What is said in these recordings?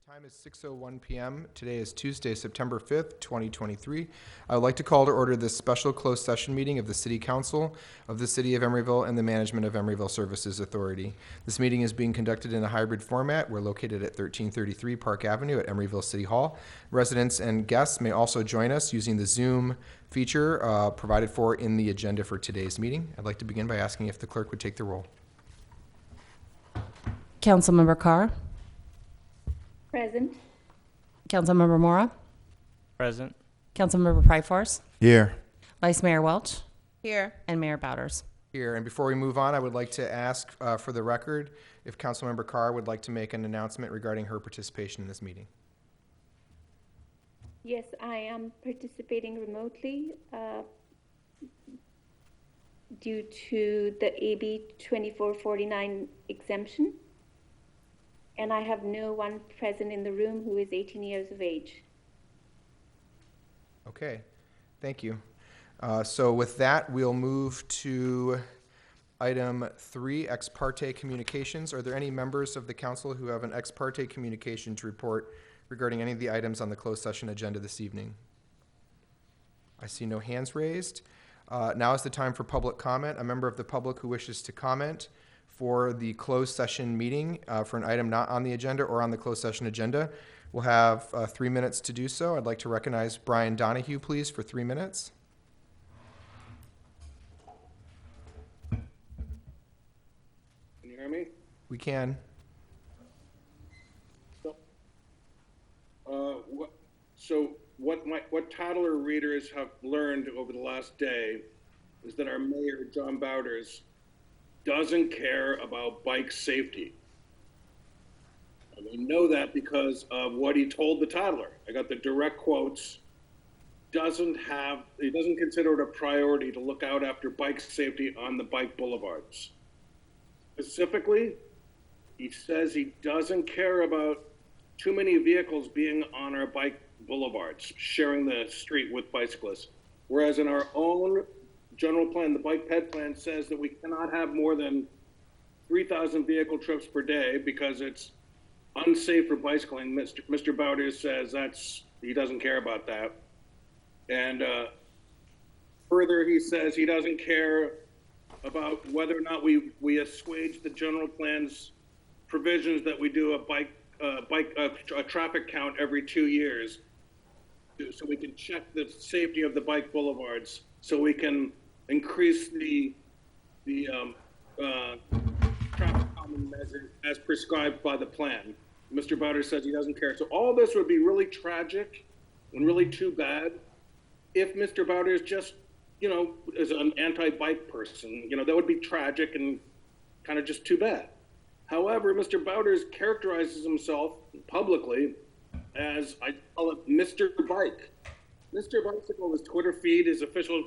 Time is 6:01 p.m. Today is Tuesday, September 5th, 2023. I would like to call to order this special closed session meeting of the City Council of the City of Emeryville and the management of Emeryville Services Authority. This meeting is being conducted in a hybrid format. We're located at 1333 Park Avenue at Emeryville City Hall. Residents and guests may also join us using the Zoom feature provided for in the agenda for today's meeting. I'd like to begin by asking if the clerk would take the roll. Councilmember Carr, Present. Councilmember Mora, Present. Councilmember Pryforce, Here. Vice Mayor Welch, Here. and Mayor Bowders. Here, and before we move on, I would like to ask for the record if Councilmember Carr would like to make an announcement regarding her participation in this meeting. Yes, I am participating remotely due to the AB 2449 exemption. And I have no one present in the room who is 18 years of age. Okay, thank you. So with that, we'll move to item 3, ex parte communications. Are there any members of the council who have an ex parte communication to report regarding any of the items on the closed session agenda this evening? I see no hands raised. Now is the time for public comment. A member of the public who wishes to comment for the closed session meeting for an item not on the agenda or on the closed session agenda will have 3 minutes to do so. I'd like to recognize Brian Donahue, please, for 3 minutes. Can you hear me? We can. What Toddler readers have learned over the last day is that our mayor, John Bowders, doesn't care about bike safety. And we know that because of what he told the toddler. I got the direct quotes. He doesn't consider it a priority to look out after bike safety on the bike boulevards. Specifically, he says he doesn't care about too many vehicles being on our bike boulevards, sharing the street with bicyclists. Whereas in our own general plan, the bike ped plan says that we cannot have more than 3,000 vehicle trips per day because it's unsafe for bicycling. Mr. Bowders says he doesn't care about that. And further, he says he doesn't care about whether or not we assuage the general plan's provisions that we do a traffic count every 2 years, so we can check the safety of the bike boulevards, so we can increase the traffic calming measures as prescribed by the plan. Mr. Bowders says he doesn't care. So all this would be really tragic and really too bad if Mr. Bowders just, is an anti-bike person. That would be tragic and kind of just too bad. However, Mr. Bowders characterizes himself publicly as, I call it, Mr. Bike. Mr. Bicycle, his Twitter feed, his official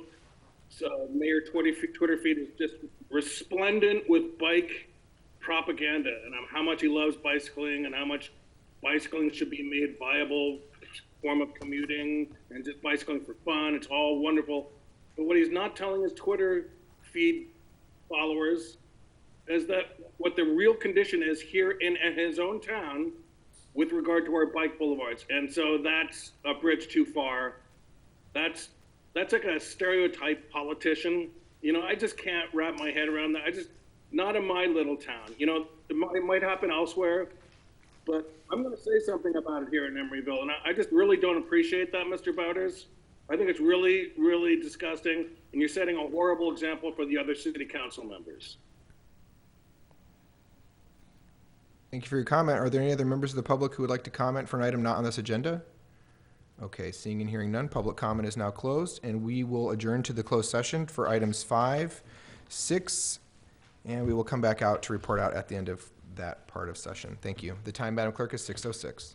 mayor Twitter feed is just resplendent with bike propaganda and how much he loves bicycling and how much bicycling should be made viable form of commuting and just bicycling for fun. It's all wonderful. But what he's not telling his Twitter feed followers is that what the real condition is here in his own town with regard to our bike boulevards. And so that's a bridge too far. That's like a stereotype politician. I just can't wrap my head around that. Not in my little town. It might happen elsewhere, but I'm going to say something about it here in Emeryville. And I just really don't appreciate that, Mr. Bowders. I think it's really, really disgusting. And you're setting a horrible example for the other city council members. Thank you for your comment. Are there any other members of the public who would like to comment for an item not on this agenda? Okay, seeing and hearing none, public comment is now closed, and we will adjourn to the closed session for items 5, 6, and we will come back out to report out at the end of that part of session. Thank you. The time, Madam Clerk, is 6:06.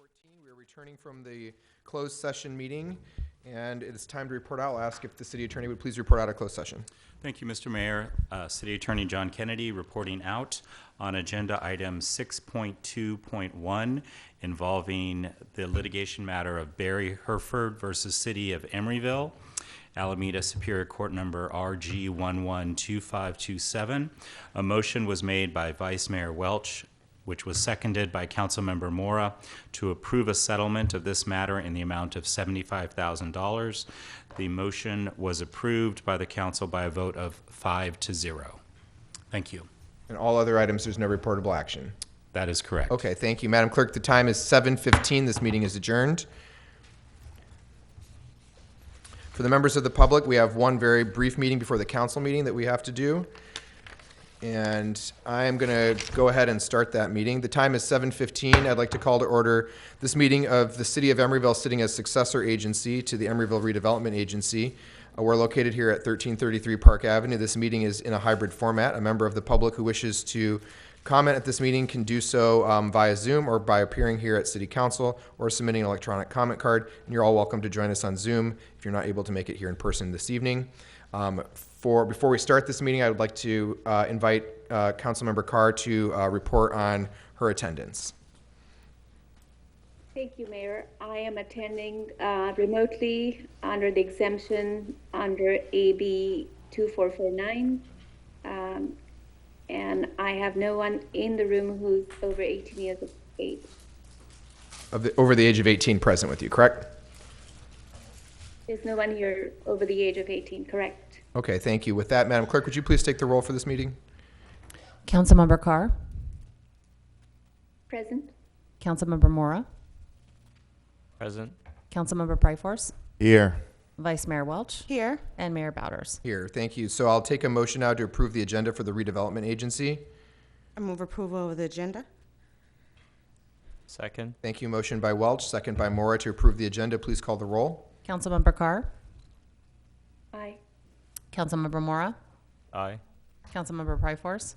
We are returning from the closed session meeting, and it's time to report out. I'll ask if the city attorney would please report out of closed session. Thank you, Mr. Mayor. City Attorney John Kennedy reporting out on agenda item 6.2.1 involving the litigation matter of Barry Herford versus City of Emeryville, Alameda Superior Court number RG 112527. A motion was made by Vice Mayor Welch, which was seconded by Councilmember Mora, to approve a settlement of this matter in the amount of $75,000. The motion was approved by the council by a vote of 5-0. Thank you. And all other items, there's no reportable action. That is correct. Okay, thank you. Madam Clerk, the time is 7:15. This meeting is adjourned. For the members of the public, we have one very brief meeting before the council meeting that we have to do. And I am going to go ahead and start that meeting. The time is 7:15. I'd like to call to order this meeting of the City of Emeryville sitting as successor agency to the Emeryville Redevelopment Agency. We're located here at 1333 Park Avenue. This meeting is in a hybrid format. A member of the public who wishes to comment at this meeting can do so via Zoom or by appearing here at City Council or submitting an electronic comment card. And you're all welcome to join us on Zoom if you're not able to make it here in person this evening. Before we start this meeting, I would like to invite Councilmember Carr to report on her attendance. Thank you, Mayor. I am attending remotely under the exemption under AB 2449. And I have no one in the room who's over 18 years of age. Over the age of 18 present with you, correct? There's no one here over the age of 18, correct? Okay, thank you. With that, Madam Clerk, would you please take the roll for this meeting? Councilmember Carr, Present? Councilmember Mora, Present. Councilmember Pryforce, Here. Vice Mayor Welch, Here. and Mayor Bowders. Here, thank you. So I'll take a motion now to approve the agenda for the redevelopment agency. I move approval of the agenda. Second. Thank you. Motion by Welch, second by Mora to approve the agenda. Please call the roll. Councilmember Carr, Aye. Councilmember Mora, Aye. Councilmember Pryforce,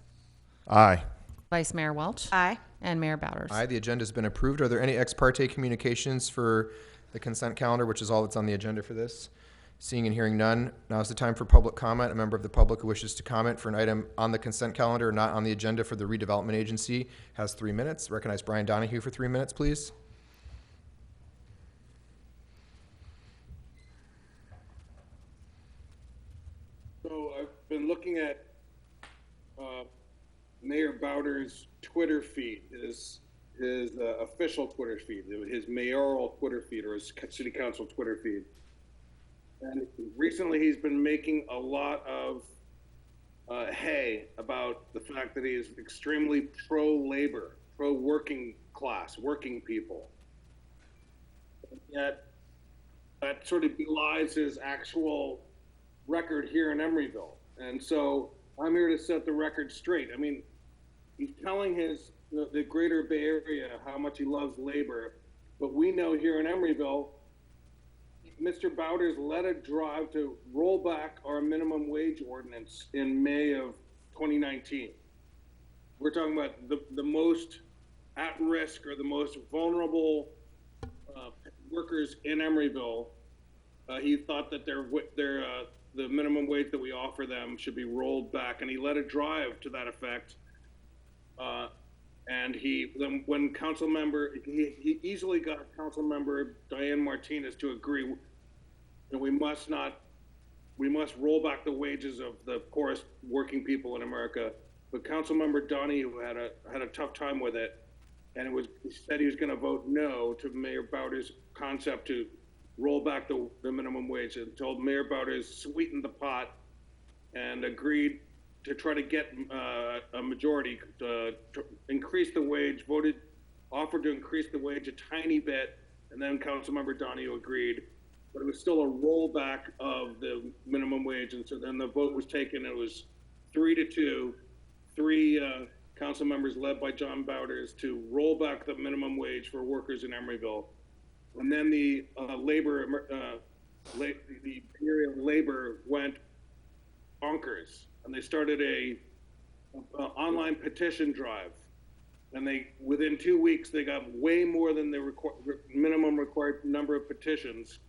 Aye. Vice Mayor Welch, Aye. and Mayor Bowders. Aye, the agenda has been approved. Are there any ex parte communications for the consent calendar, which is all that's on the agenda for this? Seeing and hearing none, now is the time for public comment. A member of the public who wishes to comment for an item on the consent calendar or not on the agenda for the redevelopment agency has 3 minutes. Recognize Brian Donahue for 3 minutes, please. So I've been looking at Mayor Bowder's Twitter feed, his official Twitter feed, his mayoral Twitter feed, or his city council Twitter feed. And recently he's been making a lot of hay about the fact that he is extremely pro-labor, pro-working class, working people. And yet that sort of belies his actual record here in Emeryville. And so I'm here to set the record straight. I mean, he's telling the greater Bay Area how much he loves labor, but we know here in Emeryville, Mr. Bowders led a drive to roll back our minimum wage ordinance in May of 2019. We're talking about the most at risk or the most vulnerable workers in Emeryville. He thought that the minimum wage that we offer them should be rolled back, and he led a drive to that effect. And when council member, he easily got council member Diane Martinez to agree that we must roll back the wages of the poorest working people in America. But council member Donahue had a tough time with it, and he said he was going to vote no to Mayor Bowders' concept to roll back the minimum wage, until Mayor Bowders sweetened the pot and agreed to try to get a majority to increase the wage, offered to increase the wage a tiny bit, and then Councilmember Donahue agreed, but it was still a rollback of the minimum wage. And so then the vote was taken. It was 3-2, three council members led by John Bowders to roll back the minimum wage for workers in Emeryville. And then the area labor went bonkers, and they started a online petition drive And within 2 weeks, they got way more than the minimum required number of petitions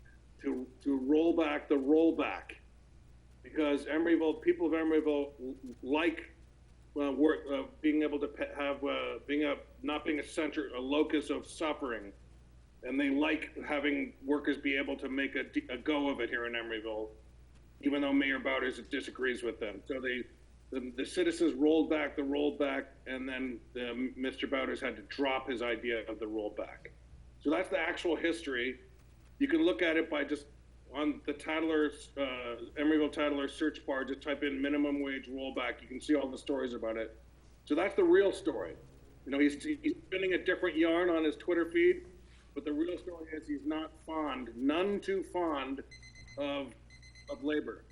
to roll back the rollback. Because people of Emeryville like being able to have, not being a locus of suffering. And they like having workers be able to make a go of it here in Emeryville, even though Mayor Bowders disagrees with them. So the citizens rolled back the rollback, and then Mr. Bowders had to drop his idea of the rollback. So that's the actual history. You can look at it by just on the Titler's, Emeryville Titler search bar, just type in minimum wage rollback. You can see all the stories about it. So that's the real story. You know, he's spinning a different yarn on his Twitter feed, but the real story is he's not none too fond of labor.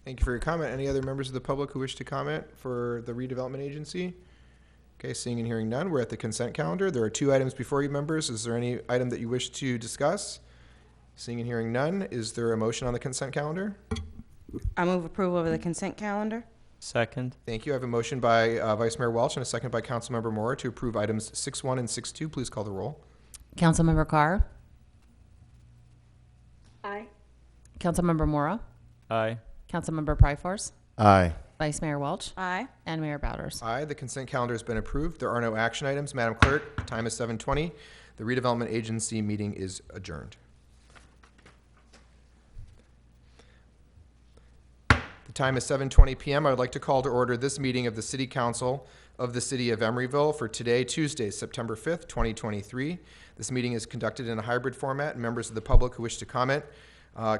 Thank you for your comment. Any other members of the public who wish to comment for the redevelopment agency? Okay, seeing and hearing none, we're at the consent calendar. There are 2 items before you, members. Is there any item that you wish to discuss? Seeing and hearing none, is there a motion on the consent calendar? I move approval of the consent calendar. Second. Thank you. I have a motion by Vice Mayor Welch and a second by Councilmember Mora to approve items 6.1 and 6.2. Please call the roll. Councilmember Carr, Aye. Councilmember Mora, Aye. Councilmember Pryforce, Aye. Vice Mayor Welch, Aye. and Mayor Bowders. Aye, the consent calendar has been approved. There are no action items. Madam Clerk, time is 7:20. The redevelopment agency meeting is adjourned. The time is 7:20 p.m. I would like to call to order this meeting of the City Council of the City of Emeryville for today, Tuesday, September 5th, 2023. This meeting is conducted in a hybrid format, and members of the public who wish to comment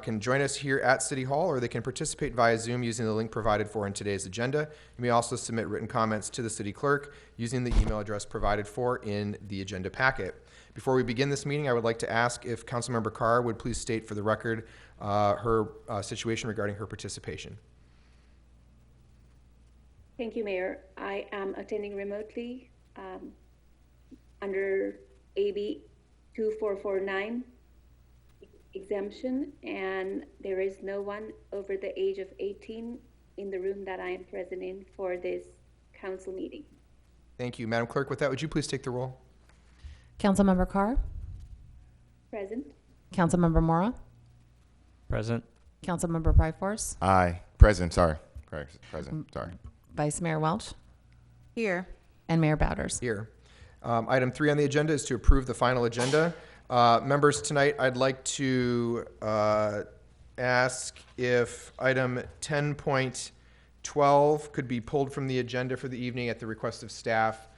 can join us here at City Hall, or they can participate via Zoom using the link provided for in today's agenda. You may also submit written comments to the City Clerk using the email address provided for in the agenda packet. Before we begin this meeting, I would like to ask if Councilmember Carr would please state for the record her situation regarding her participation. Thank you, Mayor. I am attending remotely under AB 2449 exemption, and there is no one over the age of 18 in the room that I am present in for this council meeting. Thank you. Madam Clerk, with that, would you please take the roll? Councilmember Carr, Present? Councilmember Mora, Present. Councilmember Pryforce, Aye. Present, sorry. Present, sorry. Vice Mayor Welch, Here. and Mayor Bowders. Here. Item 3 on the agenda is to approve the final agenda. Members, tonight I'd like to ask if item 10.12 could be pulled from the agenda for the evening at the request of staff.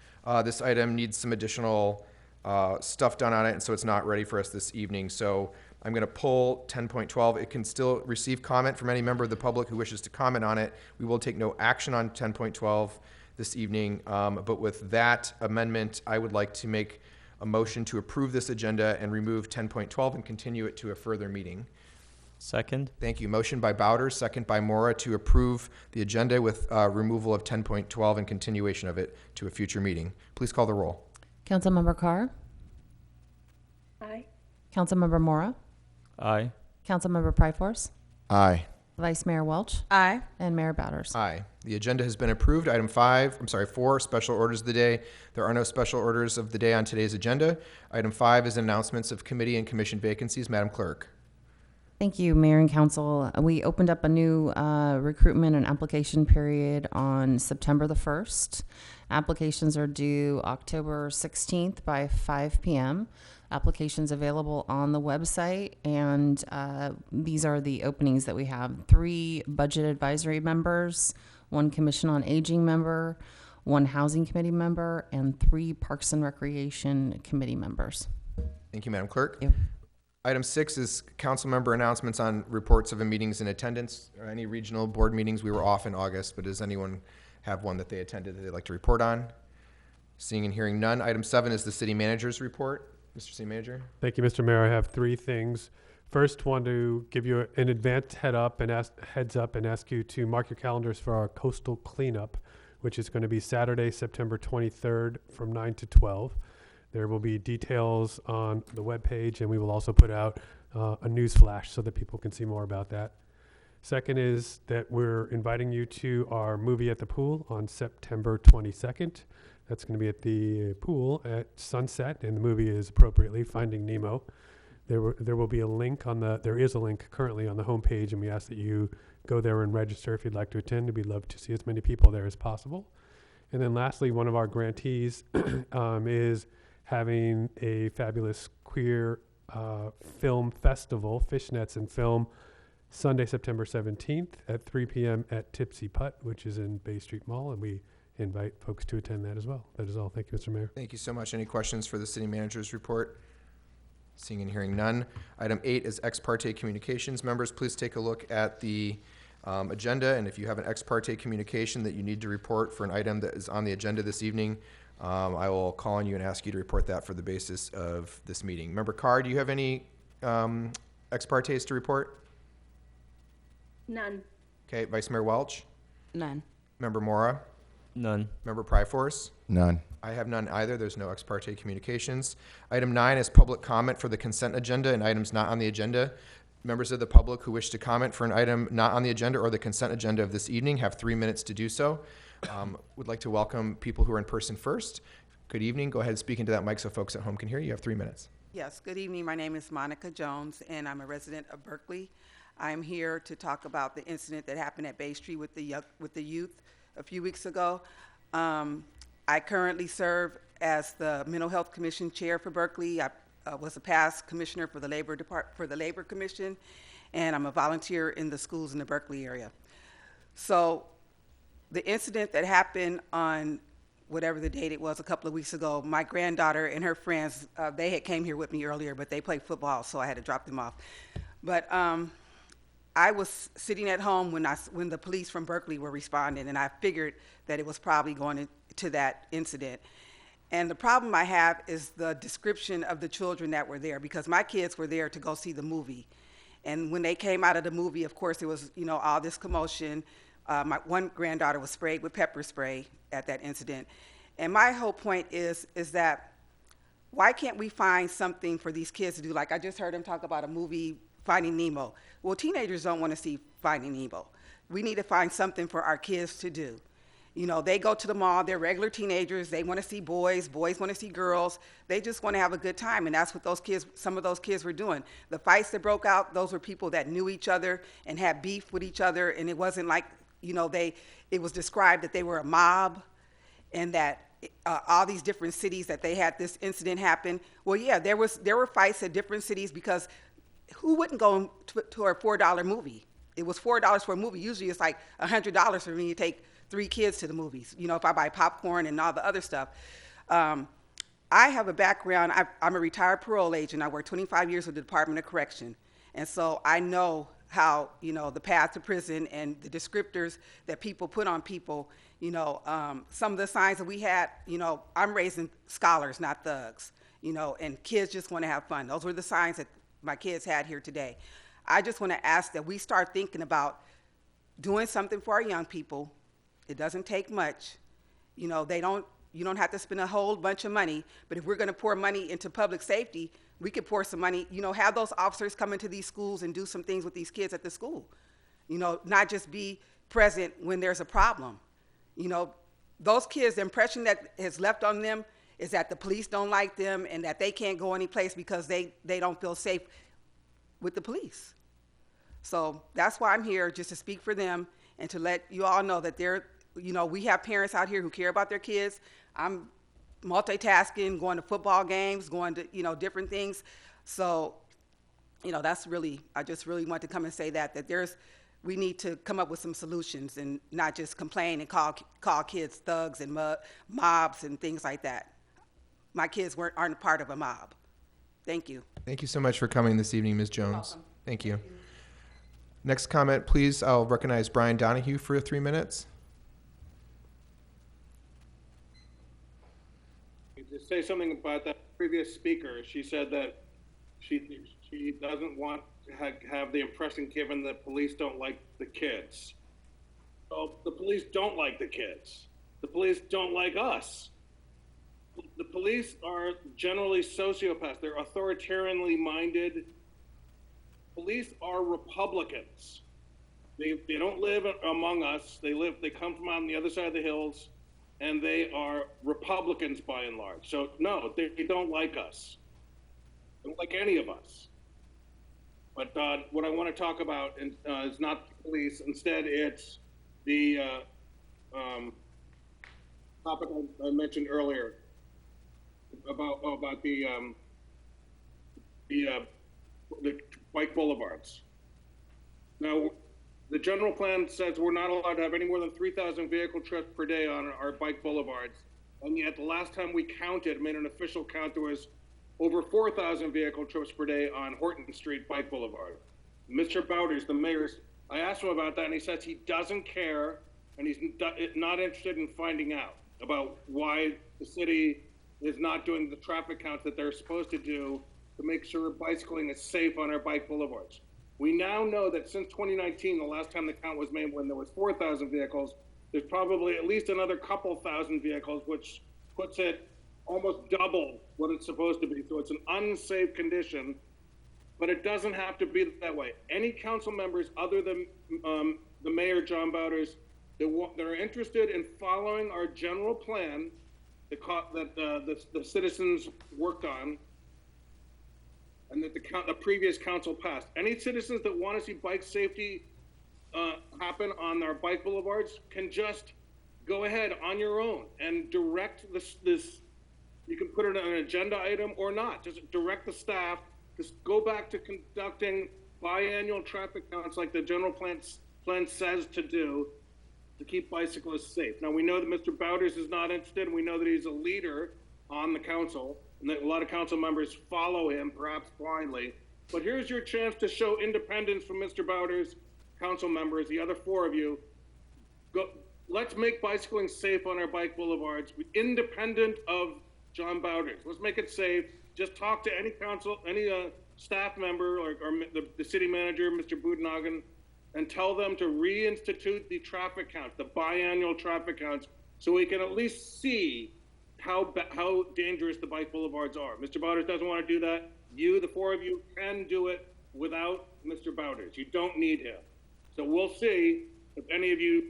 This item needs some additional stuff done on it, and so it's not ready for us this evening. So I'm going to pull 10.12. It can still receive comment from any member of the public who wishes to comment on it. We will take no action on 10.12 this evening, but with that amendment, I would like to make a motion to approve this agenda and remove 10.12 and continue it to a further meeting. Second. Thank you. Motion by Bowders, second by Mora to approve the agenda with removal of 10.12 and continuation of it to a future meeting. Please call the roll. Councilmember Carr, Aye. Councilmember Mora, Aye. Councilmember Pryforce, Aye. Vice Mayor Welch, Aye. and Mayor Bowders. Aye. The agenda has been approved. Item 4, special orders of the day. There are no special orders of the day on today's agenda. Item 5 is announcements of committee and commission vacancies. Madam Clerk. Thank you, Mayor and Council. We opened up a new recruitment and application period on September the 1st. Applications are due October 16th by 5 p.m. Applications available on the website, and these are the openings that we have. 3 budget advisory members, 1 commission on aging member, 1 housing committee member, and 3 parks and recreation committee members. Thank you, Madam Clerk. Thank you. Item 6 is council member announcements on reports of meetings in attendance. Or any regional board meetings. We were off in August, but does anyone have one that they attended that they'd like to report on? Seeing and hearing none. Item 7 is the city manager's report. Mr. City Manager. Thank you, Mr. Mayor. I have 3 things. First, want to give you an advanced heads up and ask you to mark your calendars for our coastal cleanup, which is going to be Saturday, September 23rd from 9 to 12. There will be details on the webpage, and we will also put out a news flash so that people can see more about that. Second is that we're inviting you to our movie at the pool on September 22nd That's going to be at the pool at sunset, and the movie is appropriately Finding Nemo. There will be a link there is a link currently on the homepage, and we ask that you go there and register if you'd like to attend. We'd love to see as many people there as possible. And then lastly, one of our grantees is having a fabulous queer film festival, Fishnets and Film, Sunday, September 17th at 3 p.m. at Tipsy Putt, which is in Bay Street Mall, and we invite folks to attend that as well. That is all. Thank you, Mr. Mayor. Thank you so much. Any questions for the city manager's report? Seeing and hearing none. Item 8 is ex parte communications. Members, please take a look at the agenda, and if you have an ex parte communication that you need to report for an item that is on the agenda this evening, I will call on you and ask you to report that for the basis of this meeting. Member Carr, do you have any ex partes to report? None. Okay, Vice Mayor Welch? None. Member Mora? None. Member Pryforce? None. I have none either. There's no ex parte communications. Item 9 is public comment for the consent agenda and items not on the agenda. Members of the public who wish to comment for an item not on the agenda or the consent agenda of this evening have 3 minutes to do so. Would like to welcome people who are in person first. Good evening. Go ahead and speak into that mic so folks at home can hear you. You have 3 minutes. Yes, good evening. My name is Monica Jones, and I'm a resident of Berkeley. I'm here to talk about the incident that happened at Bay Street with the youth a few weeks ago. I currently serve as the Mental Health Commission Chair for Berkeley. I was a past commissioner for the Labor Commission, and I'm a volunteer in the schools in the Berkeley area. So the incident that happened on whatever the date it was a couple of weeks ago, my granddaughter and her friends, they had came here with me earlier, but they played football, so I had to drop them off. But I was sitting at home when the police from Berkeley were responding, and I figured that it was probably going to that incident. And the problem I have is the description of the children that were there, because my kids were there to go see the movie. And when they came out of the movie, of course, there was, all this commotion. My one granddaughter was sprayed with pepper spray at that incident. And my whole point is that why can't we find something for these kids to do? Like I just heard them talk about a movie, Finding Nemo. Well, teenagers don't want to see Finding Nemo. We need to find something for our kids to do. They go to the mall, they're regular teenagers, they want to see boys want to see girls, they just want to have a good time, and that's what some of those kids were doing. The fights that broke out, those were people that knew each other and had beef with each other, and it wasn't like, it was described that they were a mob, and that all these different cities that they had this incident happen. Well, yeah, there were fights at different cities, because who wouldn't go to a $4 movie? It was $4 for a movie. Usually it's like $100 for me to take 3 kids to the movies, if I buy popcorn and all the other stuff. I have a background, I'm a retired parole agent. I worked 25 years with the Department of Correction. And so I know how, the path to prison and the descriptors that people put on people, some of the signs that we had, I'm raising scholars, not thugs, and kids just want to have fun. Those were the signs that my kids had here today. I just want to ask that we start thinking about doing something for our young people. It doesn't take much. You don't have to spend a whole bunch of money, but if we're going to pour money into public safety, we could pour some money, have those officers come into these schools and do some things with these kids at the school. Not just be present when there's a problem. Those kids, the impression that is left on them is that the police don't like them and that they can't go any place because they don't feel safe with the police. So that's why I'm here, just to speak for them and to let you all know that we have parents out here who care about their kids. I'm multitasking, going to football games, going to, different things. So, that's really, I just really want to come and say that we need to come up with some solutions and not just complain and call kids thugs and mobs and things like that. My kids aren't a part of a mob. Thank you. Thank you so much for coming this evening, Ms. Jones. You're welcome. Thank you. Next comment, please. I'll recognize Brian Donahue for 3 minutes. To say something about that previous speaker, she said that she doesn't want to have the impression given that police don't like the kids. So the police don't like the kids. The police don't like us. The police are generally sociopaths. They're authoritarianly minded. Police are Republicans. They don't live among us. They come from on the other side of the hills, and they are Republicans by and large. So no, they don't like us. They don't like any of us. But what I want to talk about is not the police. Instead, it's the topic I mentioned earlier about the bike boulevards. Now, the general plan says we're not allowed to have any more than 3,000 vehicle trips per day on our bike boulevards. And yet the last time we counted, made an official count, there was over 4,000 vehicle trips per day on Horton Street Bike Boulevard. Mr. Bowders, the mayor, I asked him about that and he says he doesn't care and he's not interested in finding out about why the city is not doing the traffic counts that they're supposed to do to make sure bicycling is safe on our bike boulevards. We now know that since 2019, the last time the count was made when there was 4,000 vehicles, there's probably at least another couple thousand vehicles, which puts it almost double what it's supposed to be. So it's an unsafe condition, but it doesn't have to be that way. Any council members other than the mayor, John Bowders, that are interested in following our general plan that the citizens worked on, and that the previous council passed. Any citizens that want to see bike safety happen on our bike boulevards can just go ahead on your own and direct this. You can put it on an agenda item or not. Just direct the staff to go back to conducting biannual traffic counts like the general plan says to do to keep bicyclists safe. Now, we know that Mr. Bowders is not interested, and we know that he's a leader on the council, and that a lot of council members follow him, perhaps blindly. But here's your chance to show independence from Mr. Bowders, council members, the other four of you. Let's make bicycling safe on our bike boulevards, independent of John Bowders. Let's make it safe. Just talk to any staff member or the city manager, Mr. Budnagan, and tell them to reinstitute the traffic counts, the biannual traffic counts, so we can at least see how dangerous the bike boulevards are. Mr. Bowders doesn't want to do that. You, the four of you, can do it without Mr. Bowders. You don't need him. So we'll see if any of you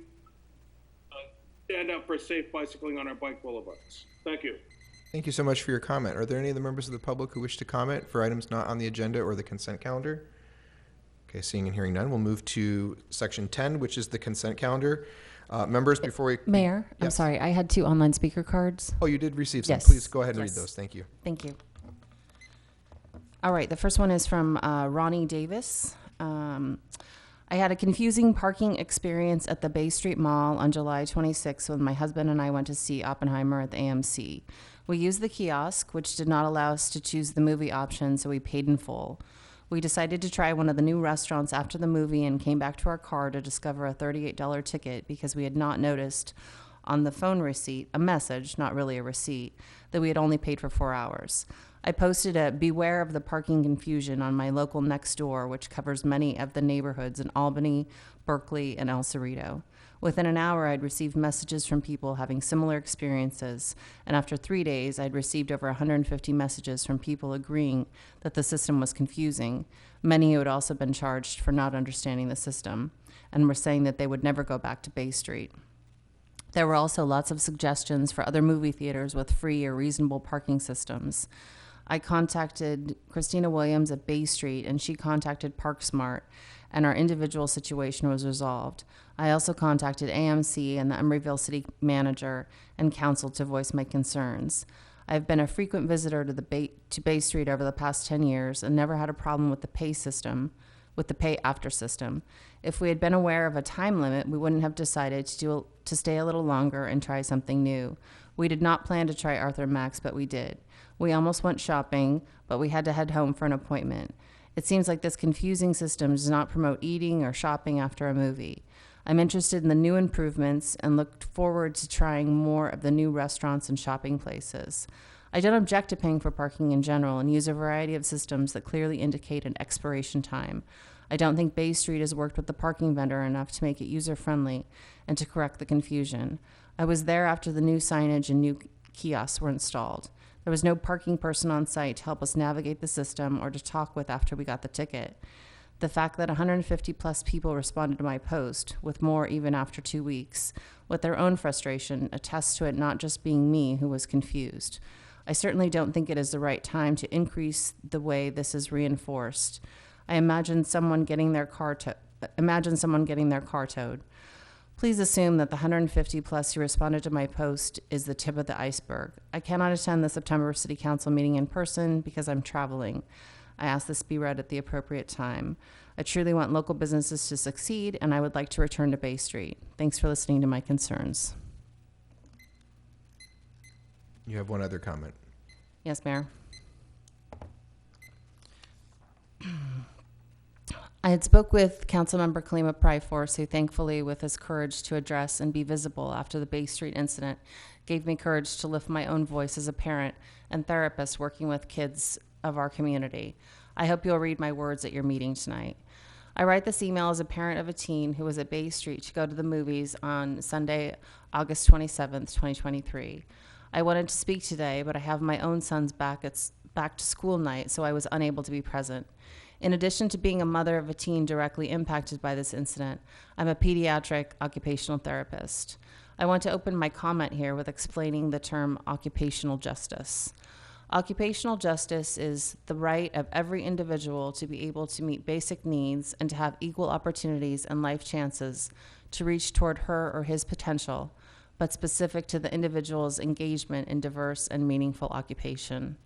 stand up for safe bicycling on our bike boulevards. Thank you. Thank you so much for your comment. Are there any of the members of the public who wish to comment for items not on the agenda or the consent calendar? Okay, seeing and hearing none, we'll move to section 10, which is the consent calendar. Members, before we... Mayor, I'm Yes. sorry, I had 2 online speaker cards. Oh, you did receive some. Yes. Please go ahead and Yes. read those. Thank you. Thank you. All right, the first one is from Ronnie Davis. I had a confusing parking experience at the Bay Street Mall on July 26th when my husband and I went to see Oppenheimer at the AMC. We used the kiosk, which did not allow us to choose the movie option, so we paid in full. We decided to try one of the new restaurants after the movie and came back to our car to discover a $38 ticket because we had not noticed on the phone receipt, a message, not really a receipt, that we had only paid for 4 hours. I posted a beware of the parking confusion on my local Nextdoor, which covers many of the neighborhoods in Albany, Berkeley, and El Cerrito. Within an hour, I'd received messages from people having similar experiences, and after 3 days, I'd received over 150 messages from people agreeing that the system was confusing, many who had also been charged for not understanding the system, and were saying that they would never go back to Bay Street. There were also lots of suggestions for other movie theaters with free or reasonable parking systems. I contacted Christina Williams at Bay Street, and she contacted ParkSmart, and our individual situation was resolved. I also contacted AMC and the Emeryville city manager and council to voice my concerns. I've been a frequent visitor to Bay Street over the past 10 years and never had a problem with the pay after system. If we had been aware of a time limit, we wouldn't have decided to stay a little longer and try something new. We did not plan to try Arthur Max, but we did. We almost went shopping, but we had to head home for an appointment. It seems like this confusing system does not promote eating or shopping after a movie. I'm interested in the new improvements and look forward to trying more of the new restaurants and shopping places. I don't object to paying for parking in general and use a variety of systems that clearly indicate an expiration time. I don't think Bay Street has worked with the parking vendor enough to make it user-friendly and to correct the confusion. I was there after the new signage and new kiosks were installed. There was no parking person on site to help us navigate the system or to talk with after we got the ticket. The fact that 150 plus people responded to my post, with more even after 2 weeks, with their own frustration, attests to it not just being me who was confused. I certainly don't think it is the right time to increase the way this is reinforced. I imagine someone getting their car towed. Please assume that the 150 plus who responded to my post is the tip of the iceberg. I cannot attend the September City Council meeting in person because I'm traveling. I ask this be read at the appropriate time. I truly want local businesses to succeed, and I would like to return to Bay Street. Thanks for listening to my concerns. You have one other comment. Yes, Mayor. I had spoke with Councilmember Kalima Pryforce, who thankfully, with his courage to address and be visible after the Bay Street incident, gave me courage to lift my own voice as a parent and therapist working with kids of our community. I hope you'll read my words at your meeting tonight. I write this email as a parent of a teen who was at Bay Street to go to the movies on Sunday, August 27th, 2023. I wanted to speak today, but I have my own son's back to school night, so I was unable to be present. In addition to being a mother of a teen directly impacted by this incident, I'm a pediatric occupational therapist. I want to open my comment here with explaining the term occupational justice. Occupational justice is the right of every individual to be able to meet basic needs and to have equal opportunities and life chances to reach toward her or his potential, but specific to the individual's engagement in diverse and meaningful occupation.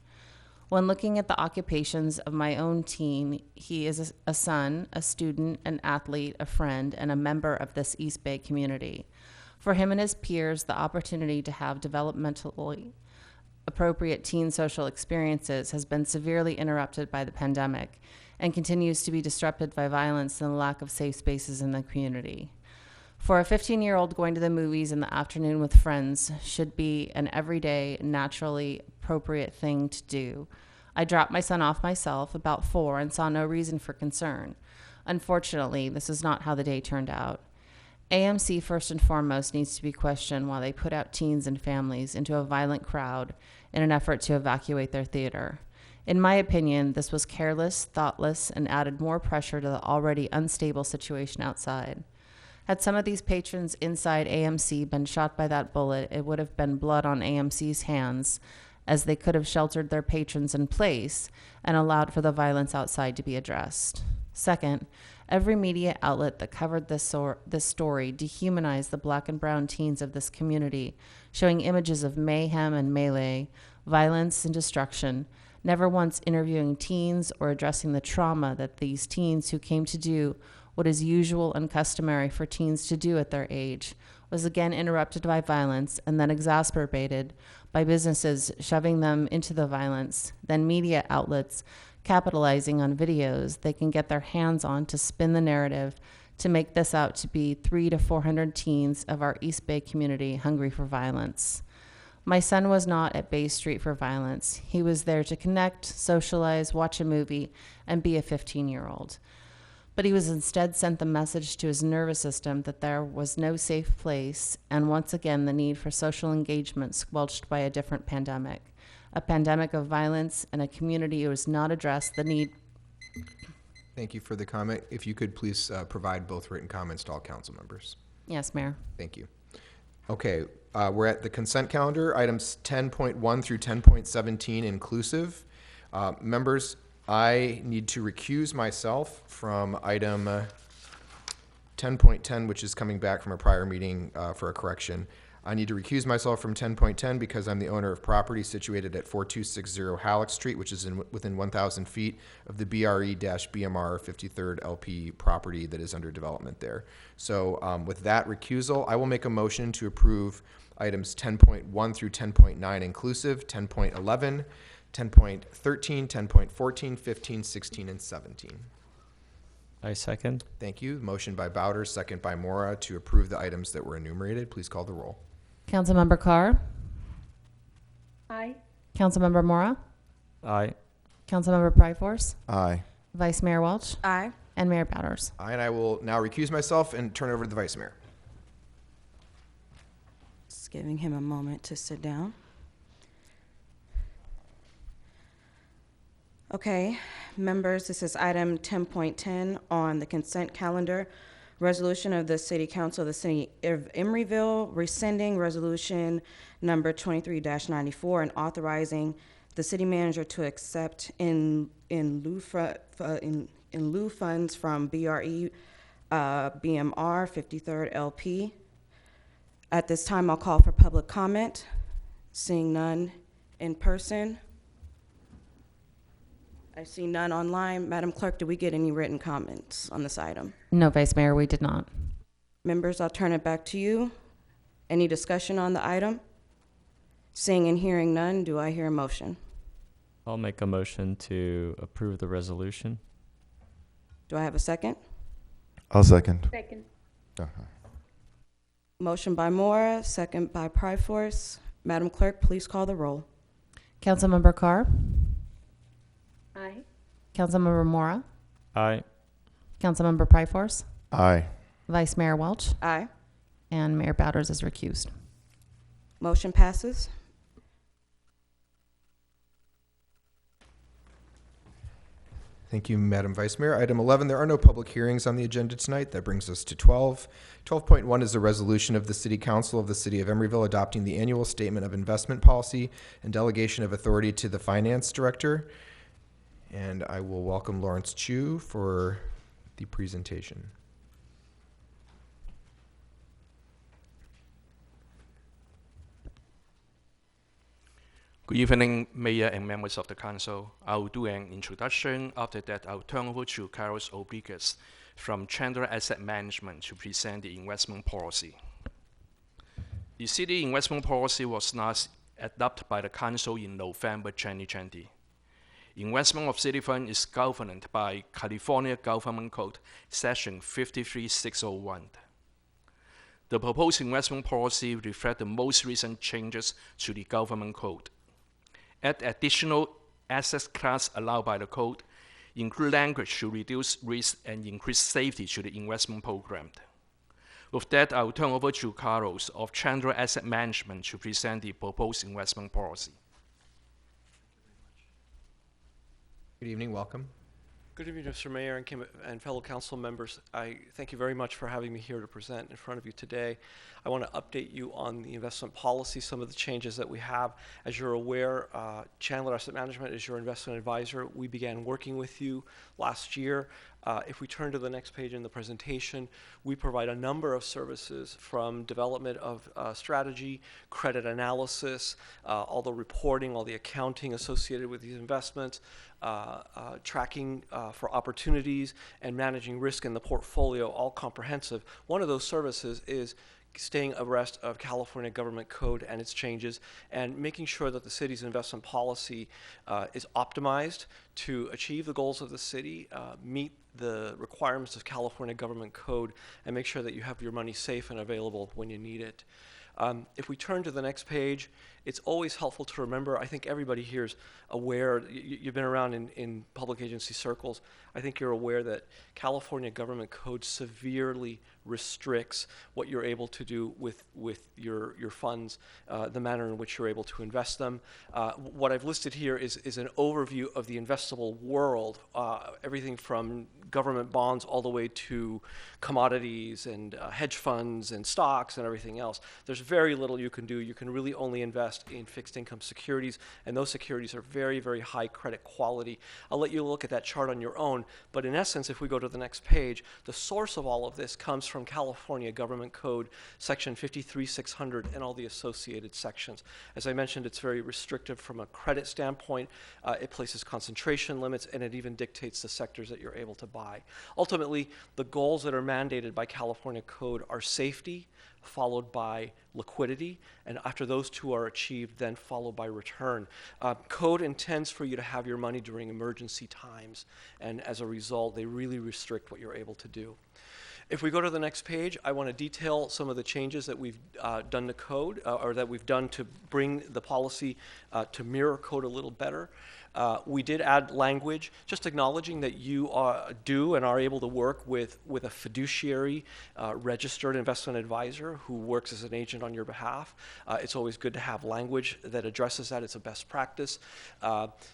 When looking at the occupations of my own teen, he is a son, a student, an athlete, a friend, and a member of this East Bay community. For him and his peers, the opportunity to have developmentally appropriate teen social experiences has been severely interrupted by the pandemic and continues to be disrupted by violence and the lack of safe spaces in the community. For a 15-year-old, going to the movies in the afternoon with friends should be an everyday, naturally appropriate thing to do. I dropped my son off myself about 4 and saw no reason for concern. Unfortunately, this is not how the day turned out. AMC, first and foremost, needs to be questioned while they put out teens and families into a violent crowd in an effort to evacuate their theater. In my opinion, this was careless, thoughtless, and added more pressure to the already unstable situation outside. Had some of these patrons inside AMC been shot by that bullet, it would have been blood on AMC's hands, as they could have sheltered their patrons in place and allowed for the violence outside to be addressed. Second, every media outlet that covered this story dehumanized the black and brown teens of this community, showing images of mayhem and melee, violence and destruction, never once interviewing teens or addressing the trauma that these teens who came to do what is usual and customary for teens to do at their age, was again interrupted by violence and then exacerbated by businesses shoving them into the violence, then media outlets capitalizing on videos they can get their hands on to spin the narrative to make this out to be 300 to 400 teens of our East Bay community hungry for violence. My son was not at Bay Street for violence. He was there to connect, socialize, watch a movie, and be a 15-year-old. But he was instead sent the message to his nervous system that there was no safe place, and once again the need for social engagement squelched by a different pandemic, a pandemic of violence and a community who has not addressed the need. Thank you for the comment. If you could please provide both written comments to all council members. Yes, Mayor. Thank you. Okay, we're at the consent calendar, items 10.1 through 10.17 inclusive. Members, I need to recuse myself from item 10.10, which is coming back from a prior meeting for a correction. I need to recuse myself from 10.10 because I'm the owner of property situated at 4260 Halleck Street, which is within 1,000 feet of the BRE-BMR 53rd LP property that is under development there. So with that recusal, I will make a motion to approve items 10.1 through 10.9 inclusive, 10.11, 10.13, 10.14, 15, 16, and 17. I second. Thank you. Motion by Bowder, second by Mora to approve the items that were enumerated. Please call the roll. Councilmember Carr? Aye. Councilmember Mora? Aye. Councilmember Pryforce? Aye. Vice Mayor Welch? Aye. And Mayor Bowders. Aye, and I will now recuse myself and turn it over to the Vice Mayor. Just giving him a moment to sit down. Okay, Members, this is item 10.10 on the consent calendar. Resolution of the City Council of the City of Emeryville rescinding resolution number 23-94 and authorizing the city manager to accept in lieu funds from BRE BMR 53rd LP. At this time, I'll call for public comment. Seeing none in person. I see none online. Madam Clerk, did we get any written comments on this item? No, Vice Mayor, we did not. Members, I'll turn it back to you. Any discussion on the item? Seeing and hearing none, do I hear a motion? I'll make a motion to approve the resolution. Do I have a second? I'll second. Second. Motion by Mora, second by Pryforce. Madam Clerk, please call the roll. Councilmember Carr, Aye. Councilmember Mora, Aye. Councilmember Pryforce, Aye. Vice Mayor Welch, Aye. and Mayor Bowders is recused. Motion passes. Thank you, Madam Vice Mayor. Item 11, there are no public hearings on the agenda tonight. That brings us to 12. 12.1 is a resolution of the City Council of the City of Emeryville adopting the annual statement of investment policy and delegation of authority to the Finance Director. And I will welcome Lawrence Chu for the presentation. Good evening, Mayor and members of the Council. I will do an introduction. After that, I will turn over to Carlos Obligas from Chandler Asset Management to present the investment policy. The city investment policy was last adopted by the Council in November 2020. Investment of city fund is governed by California Government Code, Section 53601. The proposed investment policy reflects the most recent changes to the Government Code. Add additional asset class allowed by the code, include language to reduce risk and increase safety to the investment program. With that, I will turn over to Carlos of Chandler Asset Management to present the proposed investment policy. Good evening, welcome. Good evening, Mr. Mayor and fellow council members. I thank you very much for having me here to present in front of you today. I want to update you on the investment policy, some of the changes that we have. As you're aware, Chandler Asset Management is your investment advisor. We began working with you last year. If we turn to the next page in the presentation, we provide a number of services from development of strategy, credit analysis, all the reporting, all the accounting associated with these investments, tracking for opportunities, and managing risk in the portfolio, all comprehensive. One of those services is staying abreast of California Government Code and its changes, and making sure that the city's investment policy is optimized to achieve the goals of the city, meet the requirements of California Government Code, and make sure that you have your money safe and available when you need it. If we turn to the next page, it's always helpful to remember, I think everybody here is aware, you've been around in public agency circles, I think you're aware that California Government Code severely restricts what you're able to do with your funds, the manner in which you're able to invest them. What I've listed here is an overview of the investable world, everything from government bonds all the way to commodities and hedge funds and stocks and everything else. There's very little you can do. You can really only invest in fixed income securities, and those securities are very, very high credit quality. I'll let you look at that chart on your own, but in essence, if we go to the next page, the source of all of this comes from California Government Code, Section 53600, and all the associated sections. As I mentioned, it's very restrictive from a credit standpoint. It places concentration limits, and it even dictates the sectors that you're able to buy. Ultimately, the goals that are mandated by California Code are safety, followed by liquidity, and after those two are achieved, then followed by return. Code intends for you to have your money during emergency times, and as a result, they really restrict what you're able to do. If we go to the next page, I want to detail some of the changes that we've done to code, or that we've done to bring the policy to mirror code a little better. We did add language, just acknowledging that you do and are able to work with a fiduciary registered investment advisor who works as an agent on your behalf. It's always good to have language that addresses that. It's a best practice.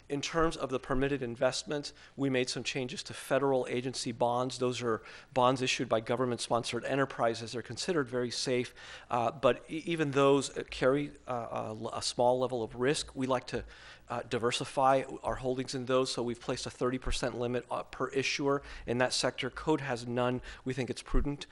In terms of the permitted investments, we made some changes to federal agency bonds. Those are bonds issued by government-sponsored enterprises. They're considered very safe, but even those carry a small level of risk. We like to diversify our holdings in those, so we've placed a 30% limit per issuer in that sector. Code has none. We think it's prudent.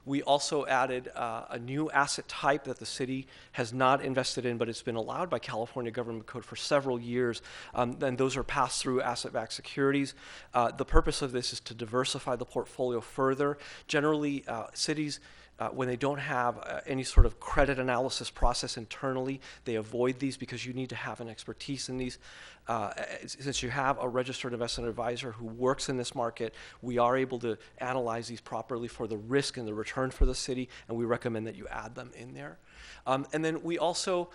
We also added a new asset type that the city has not invested in, but it's been allowed by California Government Code for several years, and those are pass-through asset-backed securities. The purpose of this is to diversify the portfolio further. Generally, cities when they don't have any sort of credit analysis process internally, they avoid these because you need to have an expertise in these. Since you have a registered investment advisor who works in this market, we are able to analyze these properly for the risk and the return for the city, and we recommend that you add them in there. And then we also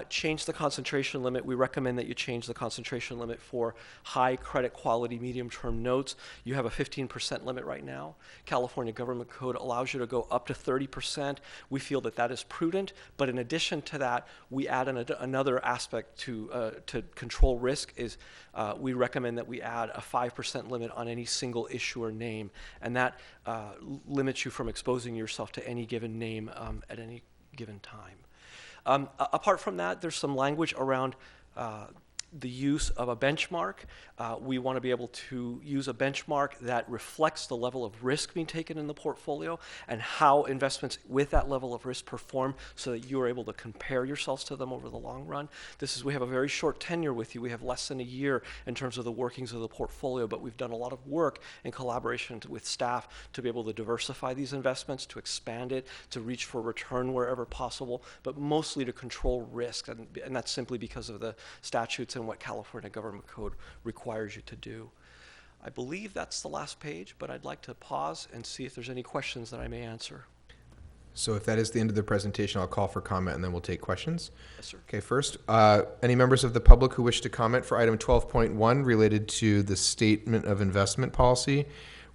changed the concentration limit. We recommend that you change the concentration limit for high credit quality medium-term notes. You have a 15% limit right now. California Government Code allows you to go up to 30%. We feel that that is prudent, but in addition to that, we add another aspect to control risk is we recommend that we add a 5% limit on any single issuer name, and that limits you from exposing yourself to any given name at any given time. Apart from that, there's some language around the use of a benchmark. We want to be able to use a benchmark that reflects the level of risk being taken in the portfolio and how investments with that level of risk perform so that you are able to compare yourselves to them over the long run. We have a very short tenure with you. We have less than a year in terms of the workings of the portfolio, but we've done a lot of work in collaboration with staff to be able to diversify these investments, to expand it, to reach for return wherever possible, but mostly to control risk, and that's simply because of the statutes and what California Government Code requires you to do. I believe that's the last page, but I'd like to pause and see if there's any questions that I may answer. So if that is the end of the presentation, I'll call for comment and then we'll take questions. Yes, sir. Okay, first, any members of the public who wish to comment for item 12.1 related to the statement of investment policy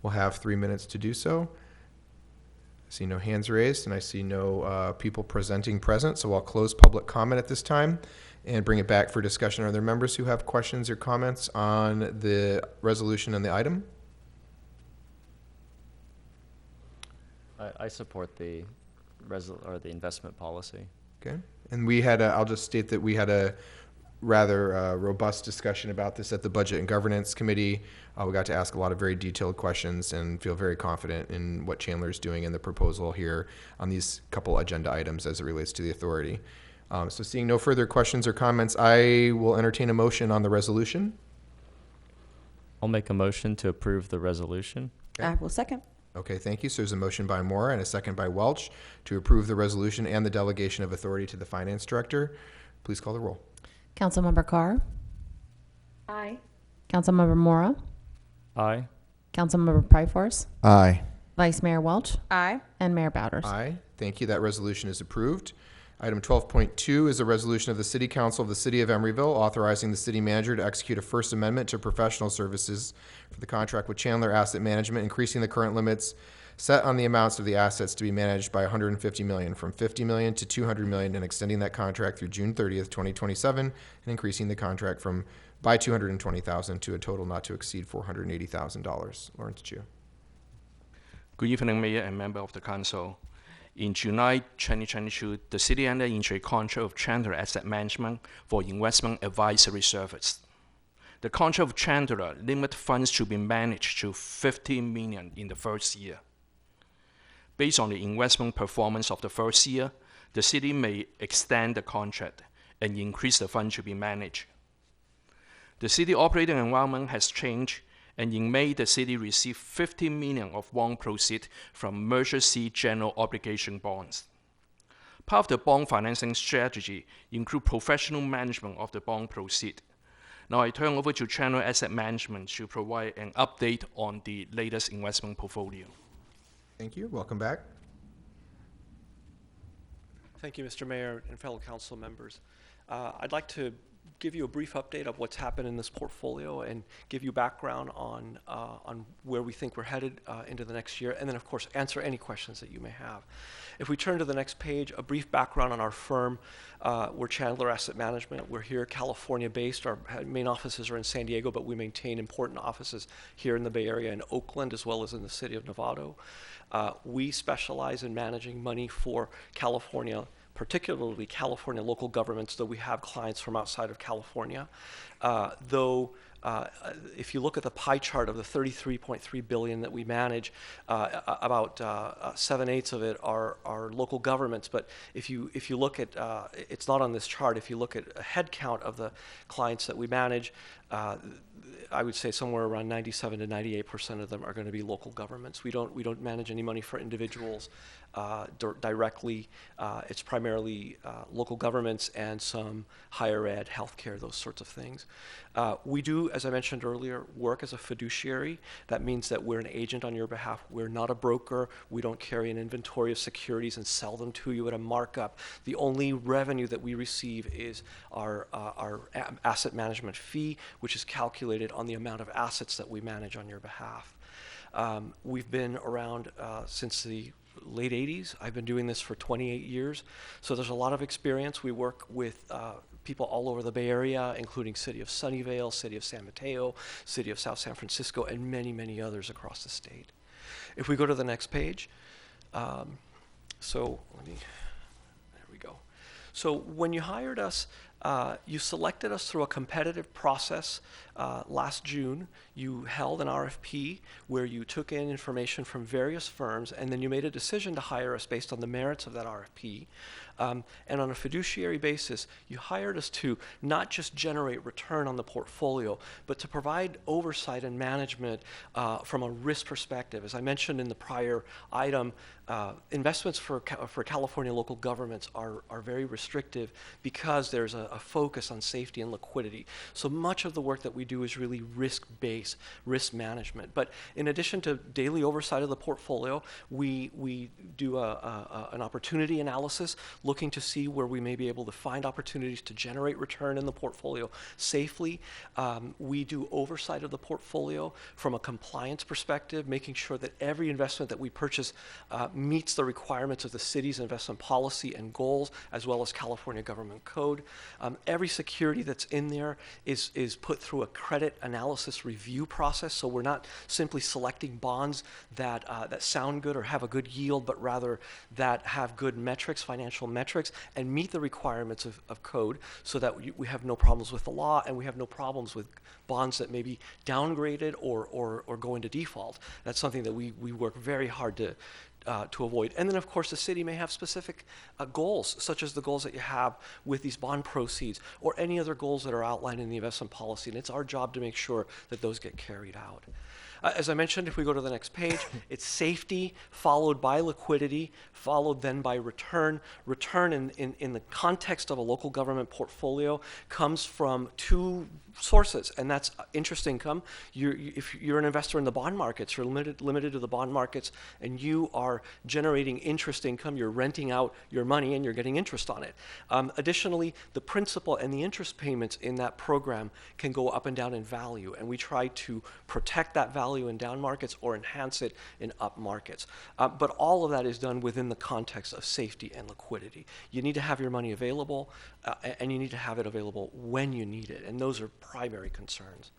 will have 3 minutes to do so. I see no hands raised and I see no people presenting present, so I'll close public comment at this time and bring it back for discussion. Are there members who have questions or comments on the resolution and the item? I support the investment policy. Okay. And we had I'll just state that we had a rather robust discussion about this at the Budget and Governance Committee. We got to ask a lot of very detailed questions and feel very confident in what Chandler's doing in the proposal here on these couple agenda items as it relates to the authority. So seeing no further questions or comments, I will entertain a motion on the resolution. I'll make a motion to approve the resolution. Okay. I will second. Okay, thank you. So there's a motion by Mora and a second by Welch to approve the resolution and the delegation of authority to the Finance Director. Please call the roll. Councilmember Carr, Aye. Councilmember Mora, Aye. Councilmember Pryforce, Aye. Vice Mayor Welch, Aye. and Mayor Bowders. Aye. Thank you. That resolution is approved. Item 12.2 is a resolution of the City Council of the City of Emeryville authorizing the city manager to execute a First Amendment to professional services for the contract with Chandler Asset Management, increasing the current limits set on the amounts of the assets to be managed by $150 million from $50 million to $200 million and extending that contract through June 30th, 2027 and increasing the contract by $220,000 to a total not to exceed $480,000. Lawrence Chu. Good evening, Mayor and member of the Council. In July 2022, the city entered into a contract with Chandler Asset Management for investment advisory service. The contract with Chandler limits funds to be managed to $50 million in the first year. Based on the investment performance of the first year, the city may extend the contract and increase the fund to be managed. The city operating environment has changed, and in May, the city received $50 million of bond proceeds from Measure C general obligation bonds. Part of the bond financing strategy includes professional management of the bond proceeds. Now I turn over to Chandler Asset Management to provide an update on the latest investment portfolio. Thank you. Welcome back. Thank you, Mr. Mayor and fellow council members. I'd like to give you a brief update of what's happened in this portfolio and give you background on where we think we're headed into the next year, and then, of course, answer any questions that you may have. If we turn to the next page, a brief background on our firm. We're Chandler Asset Management. We're here California-based. Our main offices are in San Diego, but we maintain important offices here in the Bay Area in Oakland, as well as in the city of Novato. We specialize in managing money for California, particularly California local governments, though we have clients from outside of California. If you look at the pie chart of the $33.3 billion that we manage, about 7/8 of it are local governments. But if you look at, it's not on this chart. If you look at a head count of the clients that we manage, I would say somewhere around 97 to 98% of them are going to be local governments. We don't manage any money for individuals directly. It's primarily local governments and some higher ed, healthcare, those sorts of things. We do, as I mentioned earlier, work as a fiduciary. That means that we're an agent on your behalf. We're not a broker. We don't carry an inventory of securities and sell them to you at a markup. The only revenue that we receive is our asset management fee, which is calculated on the amount of assets that we manage on your behalf. We've been around since the late 80s. I've been doing this for 28 years, so there's a lot of experience. We work with people all over the Bay Area, including City of Sunnyvale, City of San Mateo, City of South San Francisco, and many, many others across the state. If we go to the next page, there we go. So when you hired us, you selected us through a competitive process last June. You held an RFP where you took in information from various firms, and then you made a decision to hire us based on the merits of that RFP. And on a fiduciary basis, you hired us to not just generate return on the portfolio, but to provide oversight and management from a risk perspective. As I mentioned in the prior item, investments for California local governments are very restrictive because there's a focus on safety and liquidity. So much of the work that we do is really risk-based, risk management. But in addition to daily oversight of the portfolio, we do an opportunity analysis, looking to see where we may be able to find opportunities to generate return in the portfolio safely. We do oversight of the portfolio from a compliance perspective, making sure that every investment that we purchase meets the requirements of the city's investment policy and goals, as well as California government code. Every security that's in there is put through a credit analysis review process, so we're not simply selecting bonds that sound good or have a good yield, but rather that have good metrics, financial metrics, and meet the requirements of code, so that we have no problems with the law and we have no problems with bonds that may be downgraded or go into default. That's something that we work very hard to avoid. And then, of course, the city may have specific goals, such as the goals that you have with these bond proceeds or any other goals that are outlined in the investment policy, and it's our job to make sure that those get carried out. As I mentioned, if we go to the next page, it's safety followed by liquidity, followed then by return. Return in the context of a local government portfolio comes from two sources, and that's interest income. If you're an investor in the bond markets, you're limited to the bond markets, and you are generating interest income. You're renting out your money, and you're getting interest on it. Additionally, the principal and the interest payments in that program can go up and down in value, and we try to protect that value in down markets or enhance it in up markets. But all of that is done within the context of safety and liquidity. You need to have your money available, and you need to have it available when you need it, and those are primary concerns.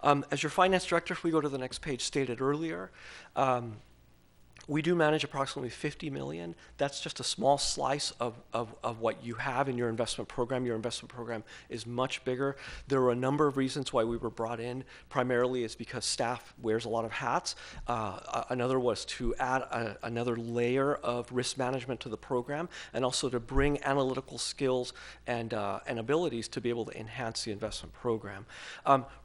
As your finance director, if we go to the next page, stated earlier, we do manage approximately $50 million. That's just a small slice of what you have in your investment program. Your investment program is much bigger. There are a number of reasons why we were brought in. Primarily is because staff wears a lot of hats. Another was to add another layer of risk management to the program, and also to bring analytical skills and abilities to be able to enhance the investment program.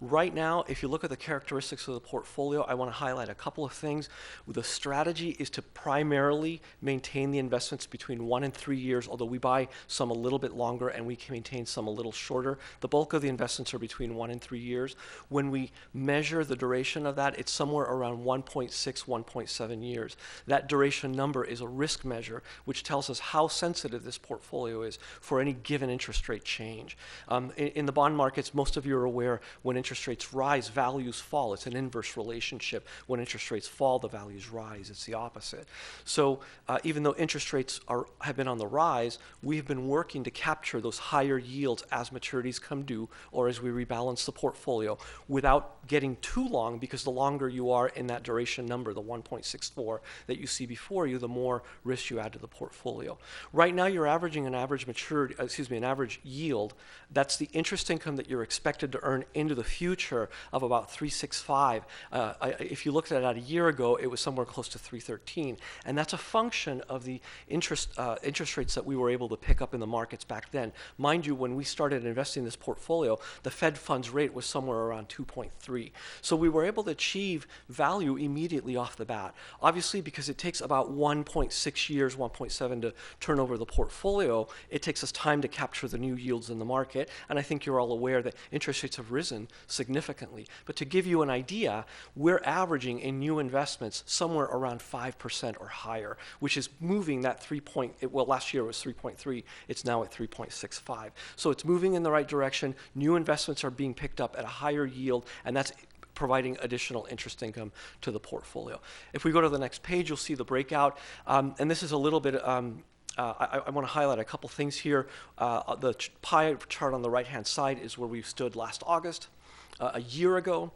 Right now, if you look at the characteristics of the portfolio, I want to highlight a couple of things. The strategy strategy is to primarily maintain the investments between 1 and 3 years, although we buy some a little bit longer and we can maintain some a little shorter. The bulk of the investments are between 1 and 3 years. When we measure the duration of that, it's somewhere around 1.6, 1.7 years. That duration number is a risk measure, which tells us how sensitive this portfolio is for any given interest rate change. In the bond markets, most of you are aware, when interest rates rise, values fall. It's an inverse relationship. When interest rates fall, the values rise. It's the opposite. So even though interest rates have been on the rise, we've been working to capture those higher yields as maturities come due or as we rebalance the portfolio without getting too long, because the longer you are in that duration number, the 1.64 that you see before you, the more risk you add to the portfolio. Right now, you're averaging an average an average yield. That's the interest income that you're expected to earn into the future of about 3.65. If you looked at it a year ago, it was somewhere close to 3.13, and that's a function of the interest rates that we were able to pick up in the markets back then. Mind you, when we started investing in this portfolio, the Fed funds rate was somewhere around 2.3. So we were able to achieve value immediately off the bat. Obviously, because it takes about 1.6 years, 1.7 to turn over the portfolio, it takes us time to capture the new yields in the market, and I think you're all aware that interest rates have risen significantly. But to give you an idea, we're averaging in new investments somewhere around 5% or higher, which is moving that last year it was 3.3, it's now at 3.65. So it's moving in the right direction. New investments are being picked up at a higher yield, and that's providing additional interest income to the portfolio. If we go to the next page, you'll see the breakout, and this is a little bit I want to highlight a couple things here. The pie chart on the right-hand side is where we stood last August, a year ago.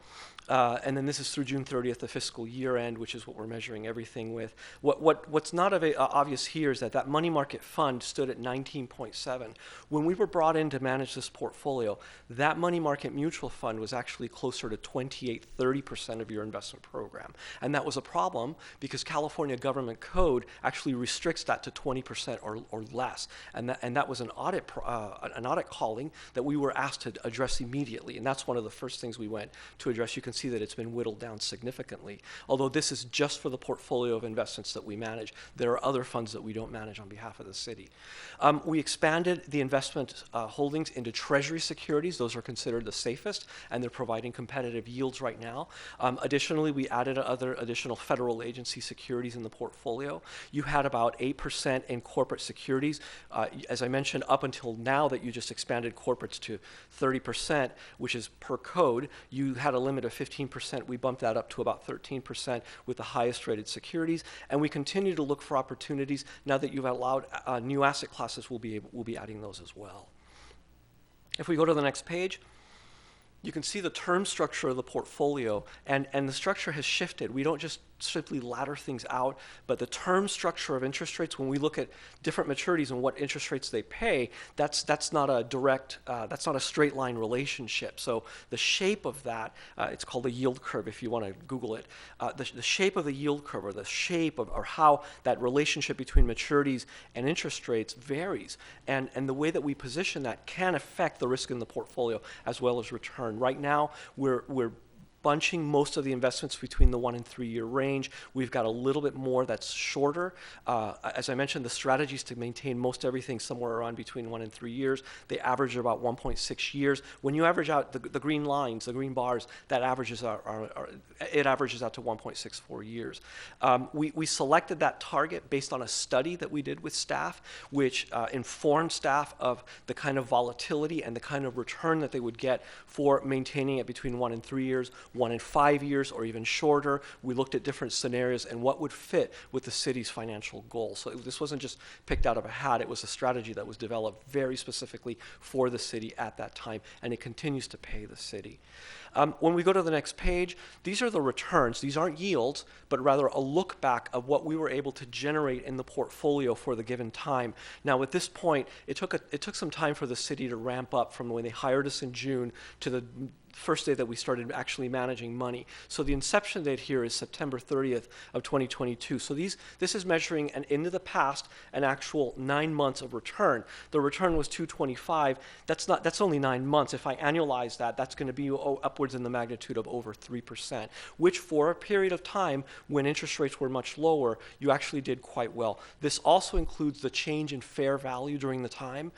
And then this is through June 30th, the fiscal year end, which is what we're measuring everything with. What's not obvious here is that money market fund stood at 19.7. When we were brought in to manage this portfolio, that money market mutual fund was actually closer to 28-30% of your investment program. And that was a problem because California government code actually restricts that to 20% or less. And that was an audit calling that we were asked to address immediately. And that's one of the first things we went to address. You can see that it's been whittled down significantly. Although this is just for the portfolio of investments that we manage. There are other funds that we don't manage on behalf of the city. We expanded the investment holdings into treasury securities. Those are considered the safest, and they're providing competitive yields right now. Additionally, we added other additional federal agency securities in the portfolio. You had about 8% in corporate securities. As I mentioned, up until now that you just expanded corporates to 30%, which is per code, you had a limit of 15%. We bumped that up to about 13% with the highest rated securities, and we continue to look for opportunities. Now that you've allowed new asset classes, we'll be adding those as well. If we go to the next page, you can see the term structure of the portfolio, and the structure has shifted. We don't just simply ladder things out, but the term structure of interest rates, when we look at different maturities and what interest rates they pay, that's not a direct, that's not a straight line relationship. So the shape of that, it's called a yield curve if you want to Google it. The shape of the yield curve, or the shape of, or how that relationship between maturities and interest rates varies. And the way that we position that can affect the risk in the portfolio as well as return. Right now, we're bunching most of the investments between the 1 and 3 year range. We've got a little bit more that's shorter. As I mentioned, the strategy is to maintain most everything somewhere around between 1 and 3 years. They average about 1.6 years. When you average out the green lines, the green bars, that averages it averages out to 1.64 years. We selected that target based on a study that we did with staff, which informed staff of the kind of volatility and the kind of return that they would get for maintaining it between 1 and 3 years, 1 and 5 years, or even shorter. We looked at different scenarios and what would fit with the city's financial goals. So this wasn't just picked out of a hat. It was a strategy that was developed very specifically for the city at that time, and it continues to pay the city. When we go to the next page, these are the returns. These aren't yields, but rather a look back of what we were able to generate in the portfolio for the given time. Now, at this point, it took some time for the city to ramp up from when they hired us in June to the first day that we started actually managing money. So the inception date here is September 30th of 2022. So this is measuring into the past an actual 9 months of return. The return was 225. That's only 9 months. If I annualize that, that's going to be upwards upwards in the magnitude of over 3%, which for a period of time when interest rates were much lower, you actually did quite well. This also includes the change in fair value during the time,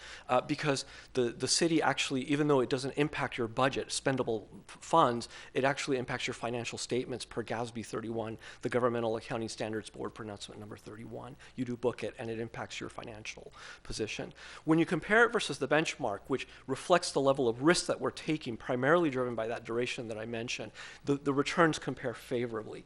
because the city actually, even though it doesn't impact your budget, spendable funds, it actually impacts your financial statements per GASB 31, the Governmental Accounting Standards Board pronouncement number 31. You do book it, and it impacts your financial position. When you compare it versus the benchmark, which reflects the level of risk that we're taking, primarily driven by that duration that I mentioned, the returns compare favorably.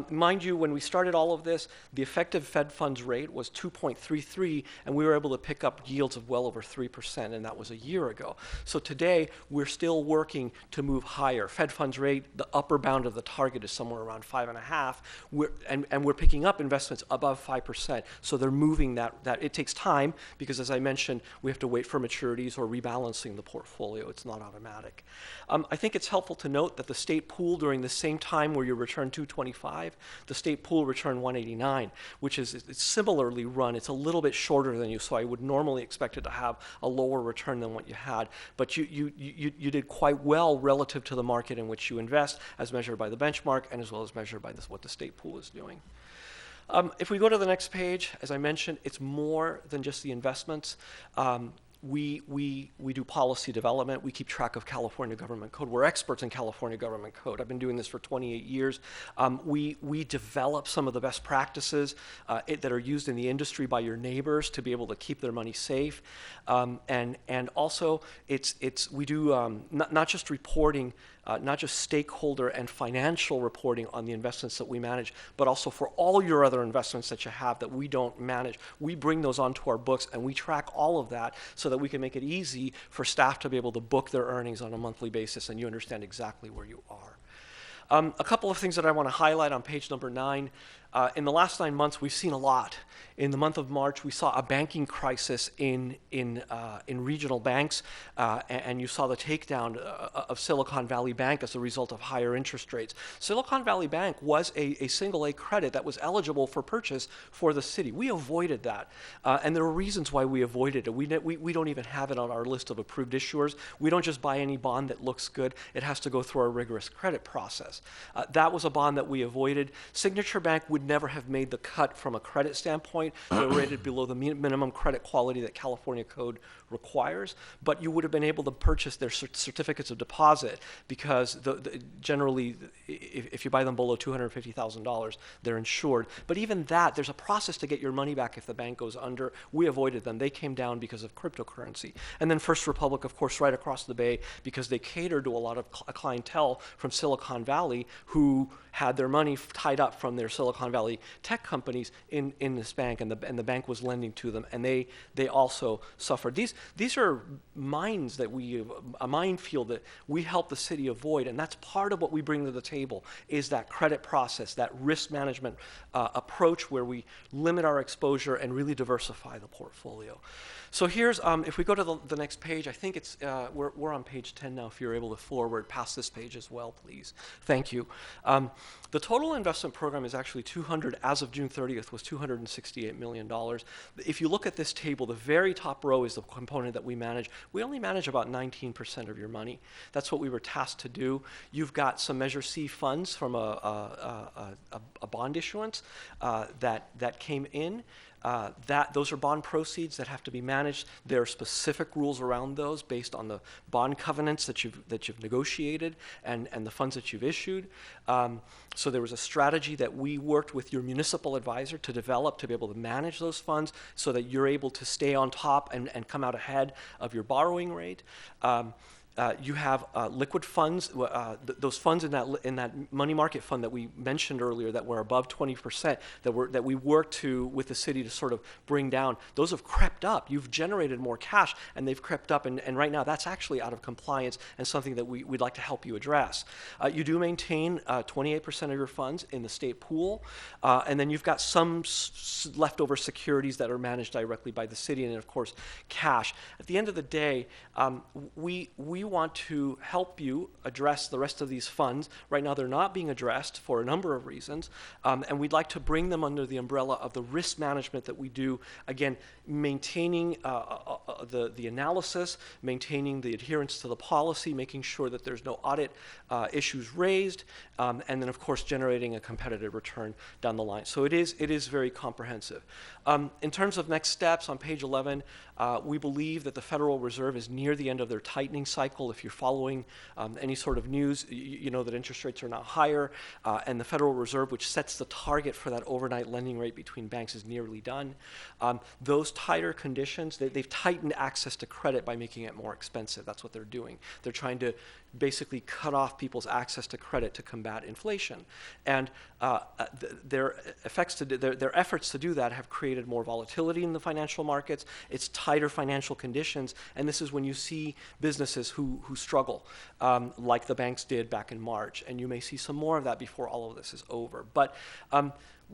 Mind you, when we started all of this, the effective Fed funds rate was 2.33, and we were able to pick up yields of well over 3%, and that was a year ago. So today, we're still working to move higher. Fed funds rate, the upper bound of the target is somewhere around 5.5, and we're picking up investments above 5%. So they're moving that. It takes time because, as I mentioned, we have to wait for maturities or rebalancing the portfolio. It's not automatic. I think it's helpful to note that the state pool during the same time where you return 225, the state pool returned 189, which is it's similarly run. It's a little bit shorter than you, so I would normally expect it to have a lower return than what you had. But you did quite well relative to the market in which you invest, as measured by the benchmark and as well as measured by what the state pool is doing. If we go to the next page, as I mentioned, it's more than just the investments. We do policy development. We keep track of California government code. We're experts in California government code. I've been doing this for 28 years. We develop some of the best practices that are used in the industry by your neighbors to be able to keep their money safe. And also, we do not just reporting, not just stakeholder and financial reporting on the investments that we manage, but also for all your other investments that you have that we don't manage. We bring those onto our books, and we track all of that so that we can make it easy for staff to be able to book their earnings on a monthly basis, and you understand exactly where you are. A couple of things that I want to highlight on page number 9. In the last 9 months, we've seen a lot. In the month of March, we saw a banking crisis in regional banks, and you saw the takedown of Silicon Valley Bank as a result of higher interest rates. Silicon Valley Bank was a single A credit that was eligible for purchase for the city. We avoided that, and there are reasons why we avoided it. We don't even have it on our list of approved issuers. We don't just buy any bond that looks good. It has to go through our rigorous credit process. That was a bond that we avoided. Signature Bank would never have made the cut from a credit standpoint. They're rated below the minimum credit quality that California code requires, but you would have been able to purchase their certificates of deposit because generally, if you buy them below $250,000, they're insured. But even that, there's a process to get your money back if the bank goes under. We avoided them. They came down because of cryptocurrency. And then First Republic, of course, right across the bay, because they catered to a lot of clientele from Silicon Valley who had their money tied up from their Silicon Valley tech companies in this bank, and the bank was lending to them, and they also suffered. These are mines that a minefield that we help the city avoid, and that's part of what we bring to the table, is that credit process, that risk management approach where we limit our exposure and really diversify the portfolio. So here's, if we go to the next page, I think it's, we're on page 10 now, if you're able to forward past this page as well, please. Thank you. The total investment program is actually as of June 30th, was $268 million. If you look at this table, the very top row is the component that we manage. We only manage about 19% of your money. That's what we were tasked to do. You've got some Measure C funds from a bond issuance that came in. Those are bond proceeds that have to be managed. There are specific rules around those based on the bond covenants that you've negotiated and the funds that you've issued. So there was a strategy that we worked with your municipal advisor to develop to be able to manage those funds so that you're able to stay on top and come out ahead of your borrowing rate. You have liquid funds, those funds in that money market fund that we mentioned earlier that were above 20% that we worked with the city to sort of bring down. Those have crept up. You've generated more cash, and they've crept up, and right now that's actually out of compliance and something that we'd like to help you address. You do maintain 28% of your funds in the state pool, and then you've got some leftover securities that are managed directly by the city, and then of course cash. At the end of the day, we want to help you address the rest of these funds. Right now they're not being addressed for a number of reasons, and we'd like to bring them under the umbrella of the risk management that we do, again, maintaining the analysis, maintaining the adherence to the policy, making sure that there's no audit issues raised, and then of course generating a competitive return down the line. So it is very comprehensive. In terms of next steps, on page 11, we believe that the Federal Reserve is near the end of their tightening cycle. If you're following any sort of news, you know that interest rates are now higher, and the Federal Reserve, which sets the target for that overnight lending rate between banks, is nearly done. Those tighter conditions, they've tightened access to credit by making it more expensive. That's what they're doing. They're trying to basically cut off people's access to credit to combat inflation. And their efforts to do that have created more volatility in the financial markets. It's tighter financial conditions, and this is when you see businesses who struggle, like the banks did back in March. And you may see some more of that before all of this is over. But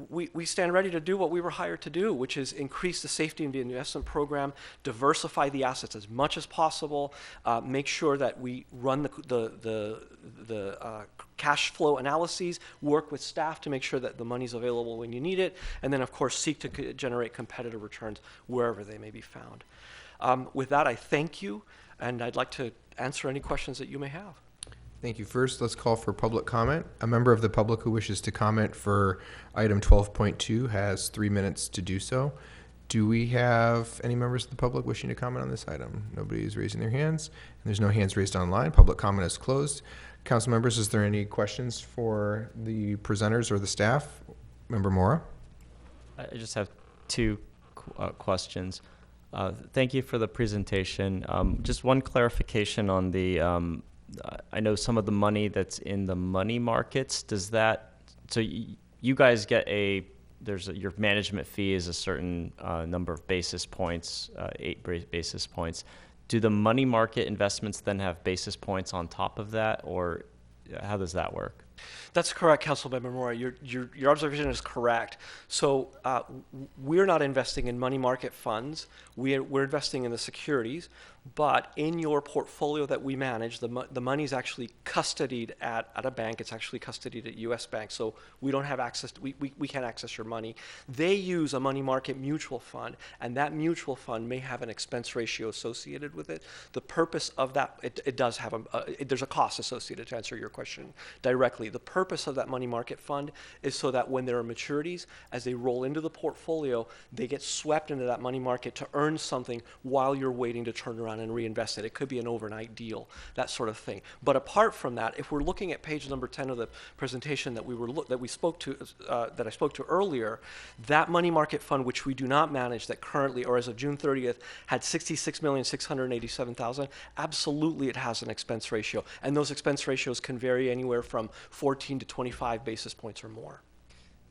we stand ready to do what we were hired to do, which is increase the safety in the investment program, diversify the assets as much as possible, make sure that we run the cash flow analyses, work with staff to make sure that the money's available when you need it, and then of course seek to generate competitive returns wherever they may be found. With that, I thank you, and I'd like to answer any questions that you may have. Thank you. First, let's call for public comment. A member of the public who wishes to comment for item 12.2 has 3 minutes to do so. Do we have any members of the public wishing to comment on this item? Nobody is raising their hands, and there's no hands raised online. Public comment is closed. Council members, is there any questions for the presenters or the staff? Member Mora? I just have two questions. Thank you for the presentation. Just one clarification on the I know some of the money that's in the money markets, does that, so you guys get your management fee is a certain number of basis points, 8 basis points. Do the money market investments then have basis points on top of that, or how does that work? That's correct, Councilmember Mora. Your observation is correct. So we're not investing in money market funds. We're investing in the securities. But in your portfolio that we manage, the money is actually custodied at a bank. It's actually custodied at U.S. Bank. So we don't have access. We can't access your money. They use a money market mutual fund, and that mutual fund may have an expense ratio associated with it. The purpose of that, it does have there's a cost associated, to answer your question directly. The purpose of that money market fund is so that when there are maturities, as they roll into the portfolio, they get swept into that money market to earn something while you're waiting to turn around and reinvest it. It could be an overnight deal, that sort of thing. But apart from that, if we're looking at page number 10 of the presentation that I spoke to earlier, that money market fund, which we do not manage, that currently, or as of June 30th, had $66,687,000, absolutely it has an expense ratio, and those expense ratios can vary anywhere from 14 to 25 basis points or more.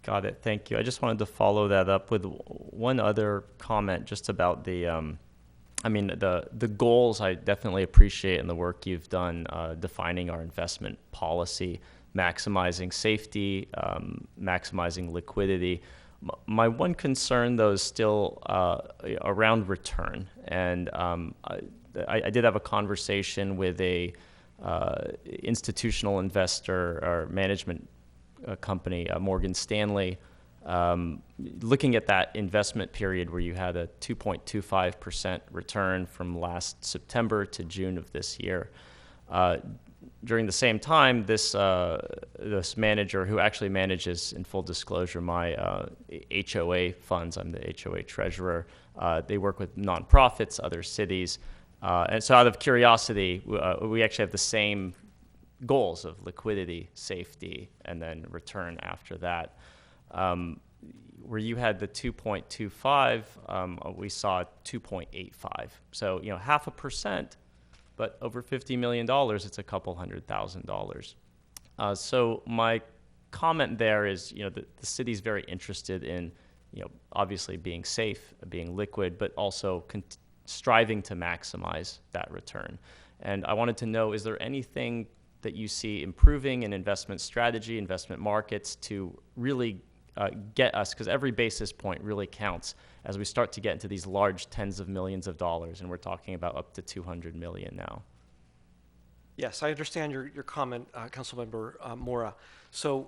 Got it. Thank you. I just wanted to follow that up with one other comment just about the the goals. I definitely appreciate in the work you've done defining our investment policy, maximizing safety, maximizing liquidity. My one concern, though, is still around return. And I did have a conversation with a institutional investor or management company, Morgan Stanley, looking at that investment period where you had a 2.25% return from last September to June of this year. During the same time, this manager, who actually manages, in full disclosure, my HOA funds, I'm the HOA treasurer, they work with nonprofits, other cities, and so out of curiosity, we actually have the same goals of liquidity, safety, and then return after that. Where you had the 2.25, we saw 2.85. So, $0.5%, but over $50 million, it's a couple $100,000. So my comment there is, the city's very interested in, obviously being safe, being liquid, but also striving to maximize that return. And I wanted to know, is there anything that you see improving in investment strategy, investment markets to really get us, because every basis point really counts as we start to get into these large tens of millions of dollars, and we're talking about up to $200 million now. Yes, I understand your comment, Councilmember Mora. So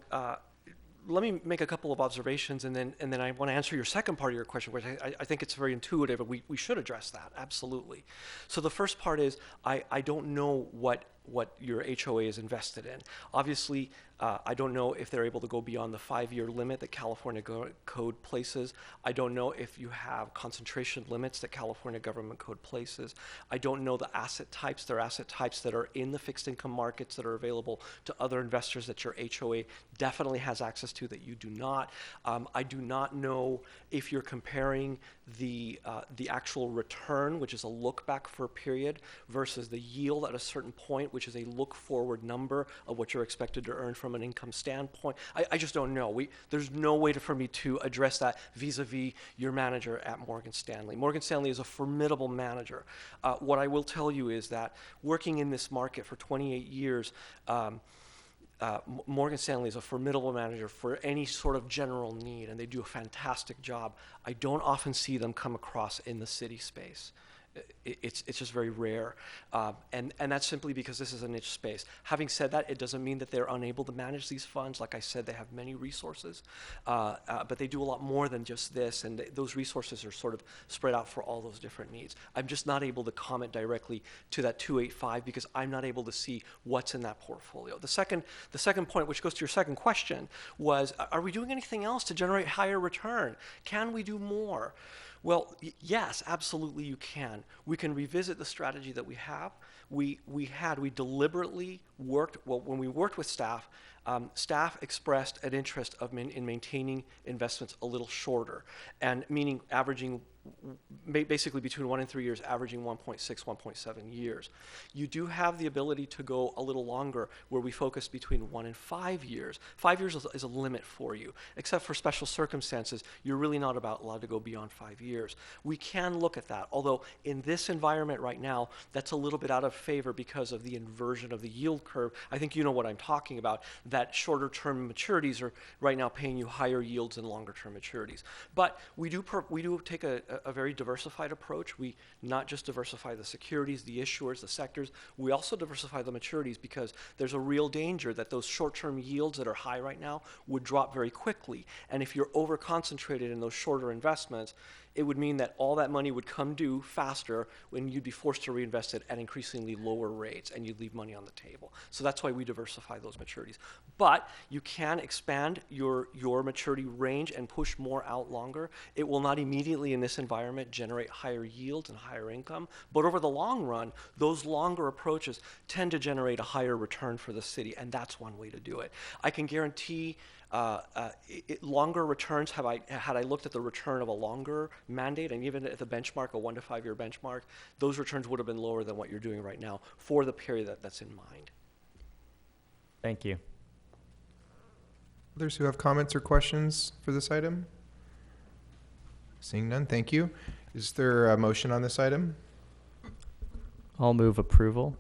let me make a couple of observations, and then I want to answer your second part of your question, which I think it's very intuitive, and we should address that, absolutely. So the first part is, I don't know what your HOA is invested in. Obviously, I don't know if they're able to go beyond the 5-year limit that California code places. I don't know if you have concentration limits that California government code places. I don't know the asset types. There are asset types that are in the fixed income markets that are available to other investors that your HOA definitely has access to that you do not. I do not know if you're comparing the actual return, which is a look back for a period, versus the yield at a certain point, which is a look forward number of what you're expected to earn from an income standpoint. I just don't know. There's no way for me to address that vis-a-vis your manager at Morgan Stanley. Morgan Stanley is a formidable manager. What I will tell you is that working in this market for 28 years, Morgan Stanley is a formidable manager for any sort of general need, and they do a fantastic job. I don't often see them come across in the city space. It's just very rare, and that's simply because this is a niche space. Having said that, it doesn't mean that they're unable to manage these funds. Like I said, they have many resources, but they do a lot more than just this, and those resources are sort of spread out for all those different needs. I'm just not able to comment directly to that 285 because I'm not able to see what's in that portfolio. The second point, which goes to your second question, was, are we doing anything else to generate higher return? Can we do more? Well, yes, absolutely you can. We can revisit the strategy that we have. We deliberately worked, well, when we worked with staff, staff expressed an interest in maintaining investments a little shorter, and meaning averaging basically between 1 and 3 years, averaging 1.6, 1.7 years. You do have the ability to go a little longer, where we focus between 1 and 5 years. 5 years is a limit for you. Except for special circumstances, you're really not allowed to go beyond 5 years. We can look at that, although in this environment right now, that's a little bit out of favor because of the inversion of the yield curve. I think you know what I'm talking about, that shorter term maturities are right now paying you higher yields than longer term maturities. But we do take a very diversified approach. We not just diversify the securities, the issuers, the sectors, we also diversify the maturities, because there's a real danger that those short-term yields that are high right now would drop very quickly. And if you're over-concentrated in those shorter investments, it would mean that all that money would come due faster when you'd be forced to reinvest it at increasingly lower rates, and you'd leave money on the table. So that's why we diversify those maturities. But you can expand your maturity range and push more out longer. It will not immediately in this environment generate higher yields and higher income, but over the long run, those longer approaches tend to generate a higher return for the city, and that's one way to do it. I can guarantee longer returns, had I looked at the return of a longer mandate, and even at the benchmark, a 1 to 5 year benchmark, those returns would have been lower than what you're doing right now for the period that's in mind. Thank you. Others who have comments or questions for this item? Seeing none, thank you. Is there a motion on this item? I'll move approval.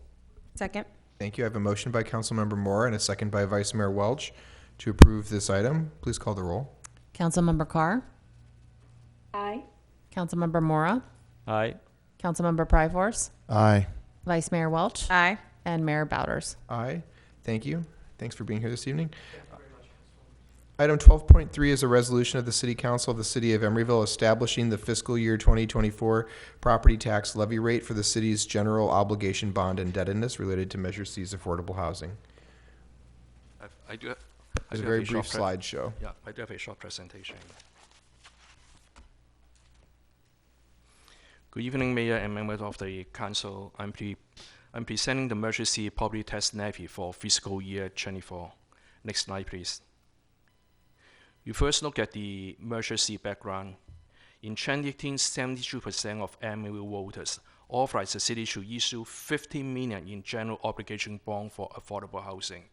Second. Thank you. I have a motion by Councilmember Mora and a second by Vice Mayor Welch to approve this item. Please call the roll. Councilmember Carr, Aye. Councilmember Mora, Aye. Councilmember Pryforce, Aye. Vice Mayor Welch, Aye. and Mayor Bowders. Aye. Thank you. Thanks for being here this evening. Item 12.3 is a resolution of the City Council of the City of Emeryville establishing the fiscal year 2024 property tax levy rate for the city's general obligation bond indebtedness related to Measure C's affordable housing. I do have It's a very brief slideshow. Yeah, I do have a short presentation. Good evening, Mayor and members of the Council. I'm presenting the Measure C property tax levy for fiscal year 24. Next slide, please. You first look at the Measure C background. In 2018, 72% of Emeryville voters authorized the city to issue $50 million in general obligation bond for affordable housing.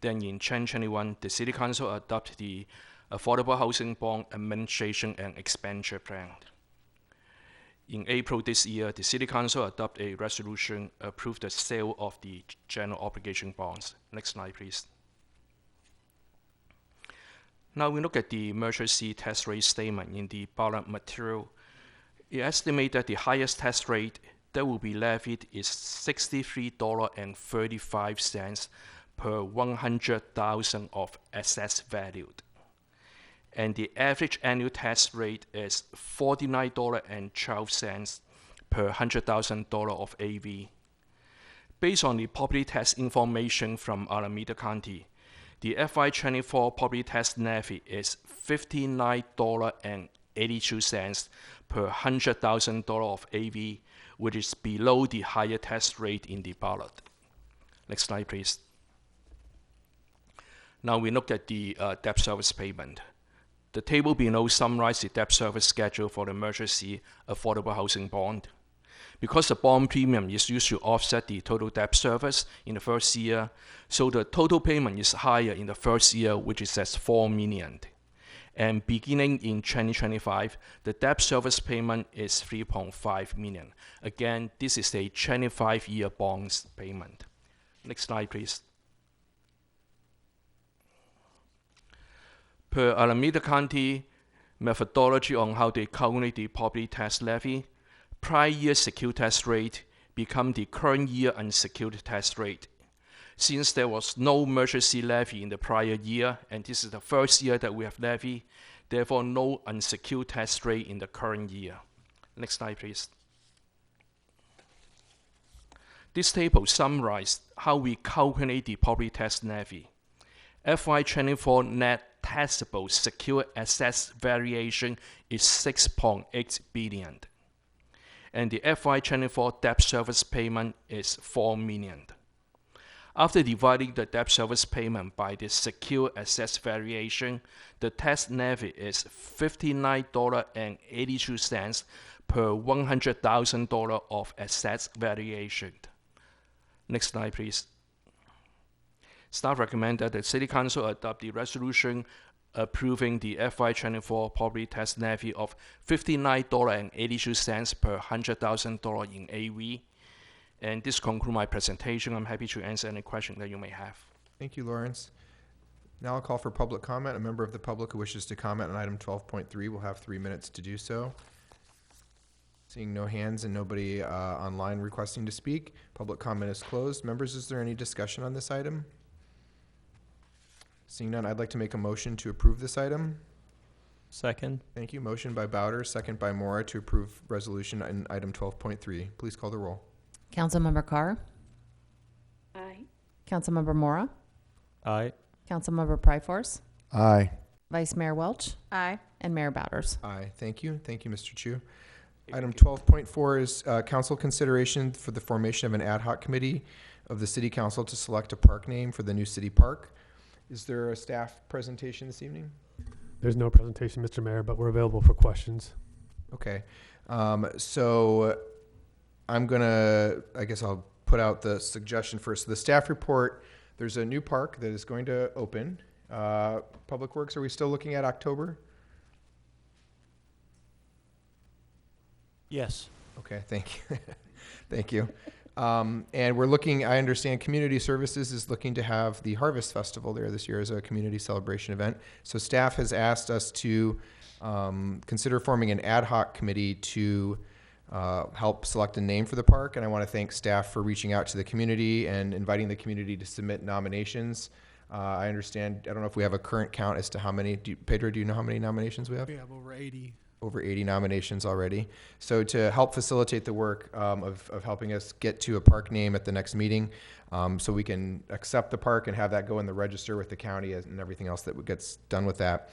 Then in 2021, the City Council adopted the Affordable Housing Bond Administration and Expenditure Plan. In April this year, the City Council adopted a resolution approved the sale of the general obligation bonds. Next slide, please. Now we look at the Measure C tax rate statement in the ballot material. It estimates that the highest tax rate that will be levied is $63.35 per 100,000 of assets valued. And the average annual tax rate is $49.12 per $100,000 of AV. Based on the property tax information from Alameda County, the FY24 property tax levy is $59.82 per $100,000 of AV, which is below the higher tax rate in the ballot. Next slide, please. Now we look at the debt service payment. The table below summarizes the debt service schedule for the emergency affordable housing bond. Because the bond premium is used to offset the total debt service in the first year, so the total payment is higher in the first year, which is at $4 million. And beginning in 2025, the debt service payment is $3.5 million. Again, this is a 25-year bonds payment. Next slide, please. Per Alameda County methodology on how they calculate the property tax levy, prior year secured tax rate become the current year unsecured tax rate. Since there was no emergency levy in the prior year, and this is the first year that we have levy, therefore no unsecured tax rate in the current year. Next slide, please. This table summarizes how we calculate the property tax levy. FY24 net taxable secure assets variation is $6.8 billion. And the FY24 debt service payment is $4 million. After dividing the debt service payment by the secure assets variation, the tax levy is $59.82 per $100,000 of assets variation. Next slide, please. Staff recommend that the City Council adopt the resolution approving the FY24 property tax levy of $59.82 per $100,000 in AV. And this concludes my presentation. I'm happy to answer any question that you may have. Thank you, Lawrence. Now I'll call for public comment. A member of the public who wishes to comment on item 12.3 will have 3 minutes to do so. Seeing no hands and nobody online requesting to speak, public comment is closed. Members, is there any discussion on this item? Seeing none, I'd like to make a motion to approve this item. Second. Thank you. Motion by Bowder, second by Mora to approve resolution in item 12.3. Please call the roll. Councilmember Carr, Aye. Councilmember Mora, Aye. Councilmember Pryforce, Aye. Vice Mayor Welch, Aye. and Mayor Bowders. Aye. Thank you. Thank you, Mr. Chu. Item 12.4 is council consideration for the formation of an ad hoc committee of the City Council to select a park name for the new city park. Is there a staff presentation this evening? There's no presentation, Mr. Mayor, but we're available for questions. Okay. So I'm I guess I'll put out the suggestion first. The staff report, there's a new park that is going to open. Public Works, are we still looking at October? Yes. Okay, thank you. Thank you. And we're looking, I understand Community Services is looking to have the Harvest Festival there this year as a community celebration event. So staff has asked us to consider forming an ad hoc committee to help select a name for the park. And I want to thank staff for reaching out to the community and inviting the community to submit nominations. I understand, I don't know if we have a current count as to how many, Pedro, do you know how many nominations we have? We have over 80. Over 80 nominations already. So to help facilitate the work of helping us get to a park name at the next meeting, so we can accept the park and have that go in the register with the county and everything else that gets done with that.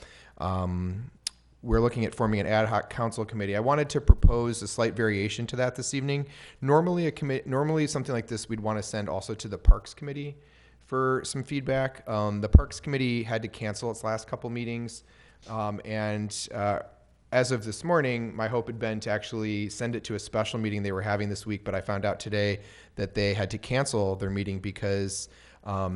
We're looking at forming an ad hoc council committee. I wanted to propose a slight variation to that this evening. Normally something like this we'd want to send also to the Parks Committee for some feedback. The Parks Committee had to cancel its last couple meetings, as of this morning, my hope had been to actually send it to a special meeting they were having this week, but I found out today that they had to cancel their meeting because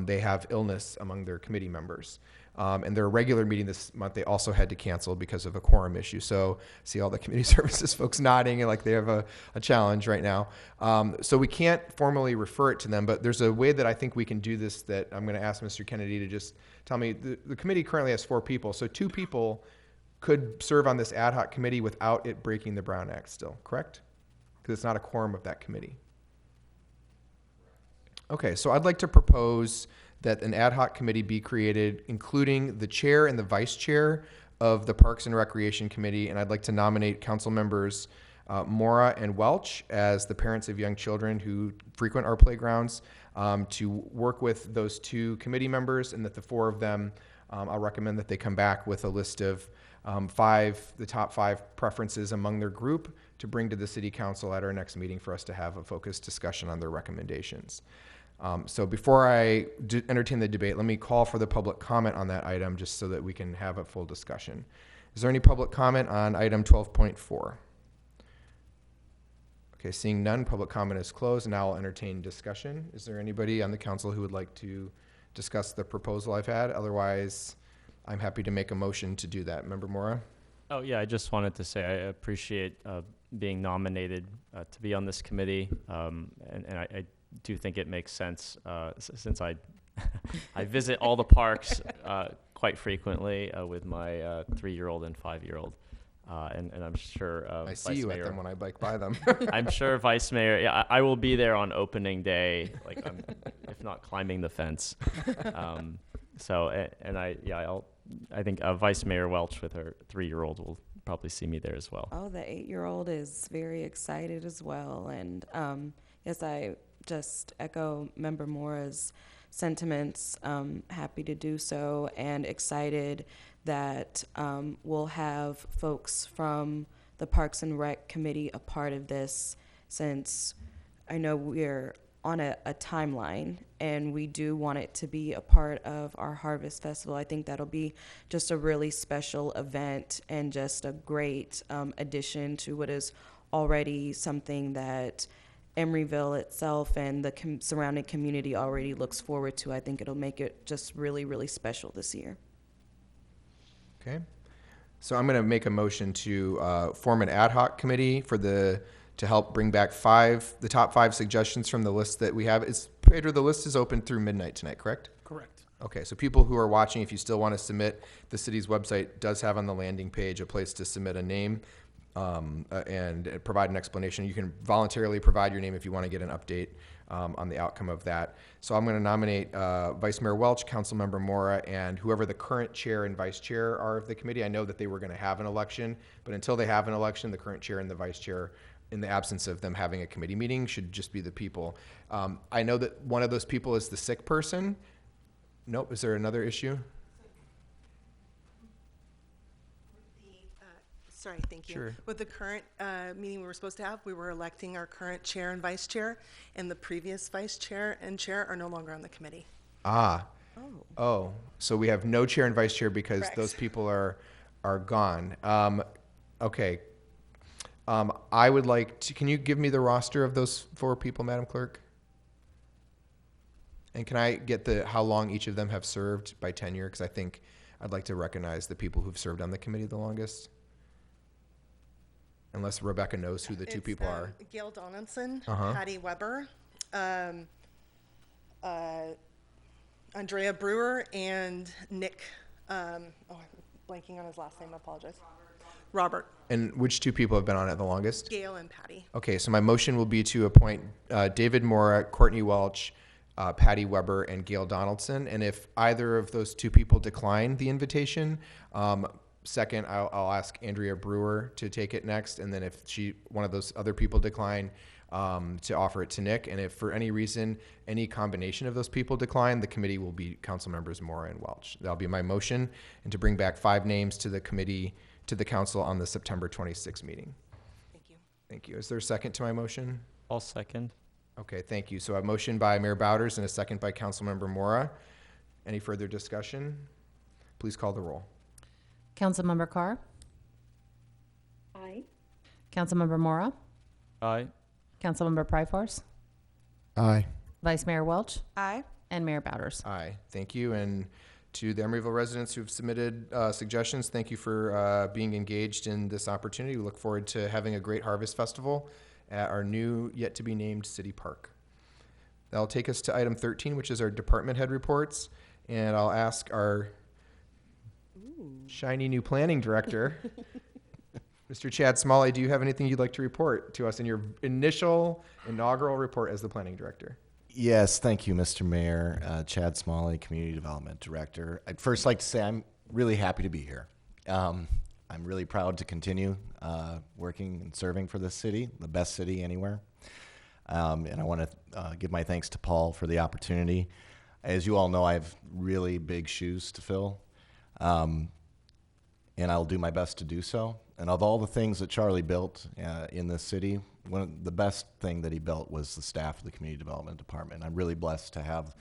they have illness among their committee members. And their regular meeting this month, they also had to cancel because of a quorum issue. So see all the community services folks nodding and like they have a challenge right now. So we can't formally refer it to them, but there's a way that I think we can do this that I'm going to ask Mr. Kennedy to just tell me. The committee currently has 4 people, so 2 people could serve on this ad hoc committee without it breaking the Brown Act still, correct? Because it's not a quorum of that committee. Okay, so I'd like to propose that an ad hoc committee be created, including the chair and the vice chair of the Parks and Recreation Committee. And I'd like to nominate council members Mora and Welch as the parents of young children who frequent our playgrounds to work with those two committee members, and that the four of them, I'll recommend that they come back with a list of the top five preferences among their group to bring to the city council at our next meeting for us to have a focused discussion on their recommendations. So before I entertain the debate, let me call for the public comment on that item just so that we can have a full discussion. Is there any public comment on item 12.4? Okay, seeing none, public comment is closed, and now I'll entertain discussion. Is there anybody on the council who would like to discuss the proposal I've had? Otherwise, I'm happy to make a motion to do that. Member Mora? Oh, yeah, I just wanted to say I appreciate being nominated to be on this committee, and I do think it makes sense since I I visit all the parks quite frequently with my 3-year-old and 5-year-old. And I'm sure I see Vice you Mayor, at them when I bike by them. I'm sure Vice Mayor, yeah, I will be there on opening day, like if not climbing the fence. I think Vice Mayor Welch with her 3-year-old will probably see me there as well. Oh, the 8-year-old is very excited as well. And yes, I just echo Member Mora's sentiments. Happy to do so, and excited that we'll have folks from the Parks and Rec Committee a part of this, since I know we're on a timeline and we do want it to be a part of our Harvest Festival. I think that'll be just a really special event and just a great addition to what is already something that Emeryville itself and the surrounding community already looks forward to. I think it'll make it just really, really special this year. Okay. So I'm going to make a motion to form an ad hoc committee to help bring back the top 5 suggestions from the list that we have. Pedro, the list is open through midnight tonight, correct? Correct. Okay, so people who are watching, if you still want to submit, the city's website does have on the landing page a place to submit a name and provide an explanation. You can voluntarily provide your name if you want to get an update on the outcome of that. So I'm going to nominate Vice Mayor Welch, Councilmember Mora, and whoever the current chair and vice chair are of the committee. I know that they were going to have an election, but until they have an election, the current chair and the vice chair, in the absence of them having a committee meeting, should just be the people. I know that one of those people is the sick person. Nope. Is there another issue? Sorry, thank you. Sure. With the current meeting we were supposed to have, we were electing our current chair and vice chair, and the previous vice chair and chair are no longer on the committee. Ah. Oh. So we have no chair and vice chair because Correct. those people are gone. Okay. I would like to, can you give me the roster of those 4 people, Madam Clerk? And can I get how long each of them have served by tenure? Because I think I'd like to recognize the people who've served on the committee the longest. Unless Rebecca knows who the 2 people are. Gail Donaldson, Uh-huh. Patty Weber, Andrea Brewer, and Nick, I'm blanking on his last name, I apologize. Robert. And which 2 people have been on it the longest? Gail and Patty. Okay, so my motion will be to appoint David Mora, Courtney Welch, Patty Weber, and Gail Donaldson. And if either of those 2 people decline the invitation, second, I'll ask Andrea Brewer to take it next. And then if one of those other people decline, to offer it to Nick. And if for any reason, any combination of those people decline, the committee will be council members Mora and Welch. That'll be my motion. And to bring back 5 names to the committee, to the council on the September 26th meeting. Thank you. Thank you. Is there a second to my motion? I'll second. Okay, thank you. So a motion by Mayor Bowders and a second by Councilmember Mora. Any further discussion? Please call the roll. Councilmember Carr, Aye. Councilmember Mora, Aye. Councilmember Pryforce, Aye. Vice Mayor Welch, Aye. and Mayor Bowders. Aye, thank you. And to the Emeryville residents who've submitted suggestions, thank you for being engaged in this opportunity. We look forward to having a great Harvest Festival at our new, yet-to-be-named city park. That'll take us to item 13, which is our department head reports. And I'll ask our shiny new planning director, Mr. Chad Smalley, do you have anything you'd like to report to us in your inaugural report as the planning director? Yes, thank you, Mr. Mayor. Chad Smalley, Community Development Director. I'd first like to say I'm really happy to be here. I'm really proud to continue working and serving for this city, the best city anywhere. And I want to give my thanks to Paul for the opportunity. As you all know, I have really big shoes to fill, and I'll do my best to do so. And of all the things that Charlie built in this city, the best thing that he built was the staff of the Community Development Department. I'm really blessed to have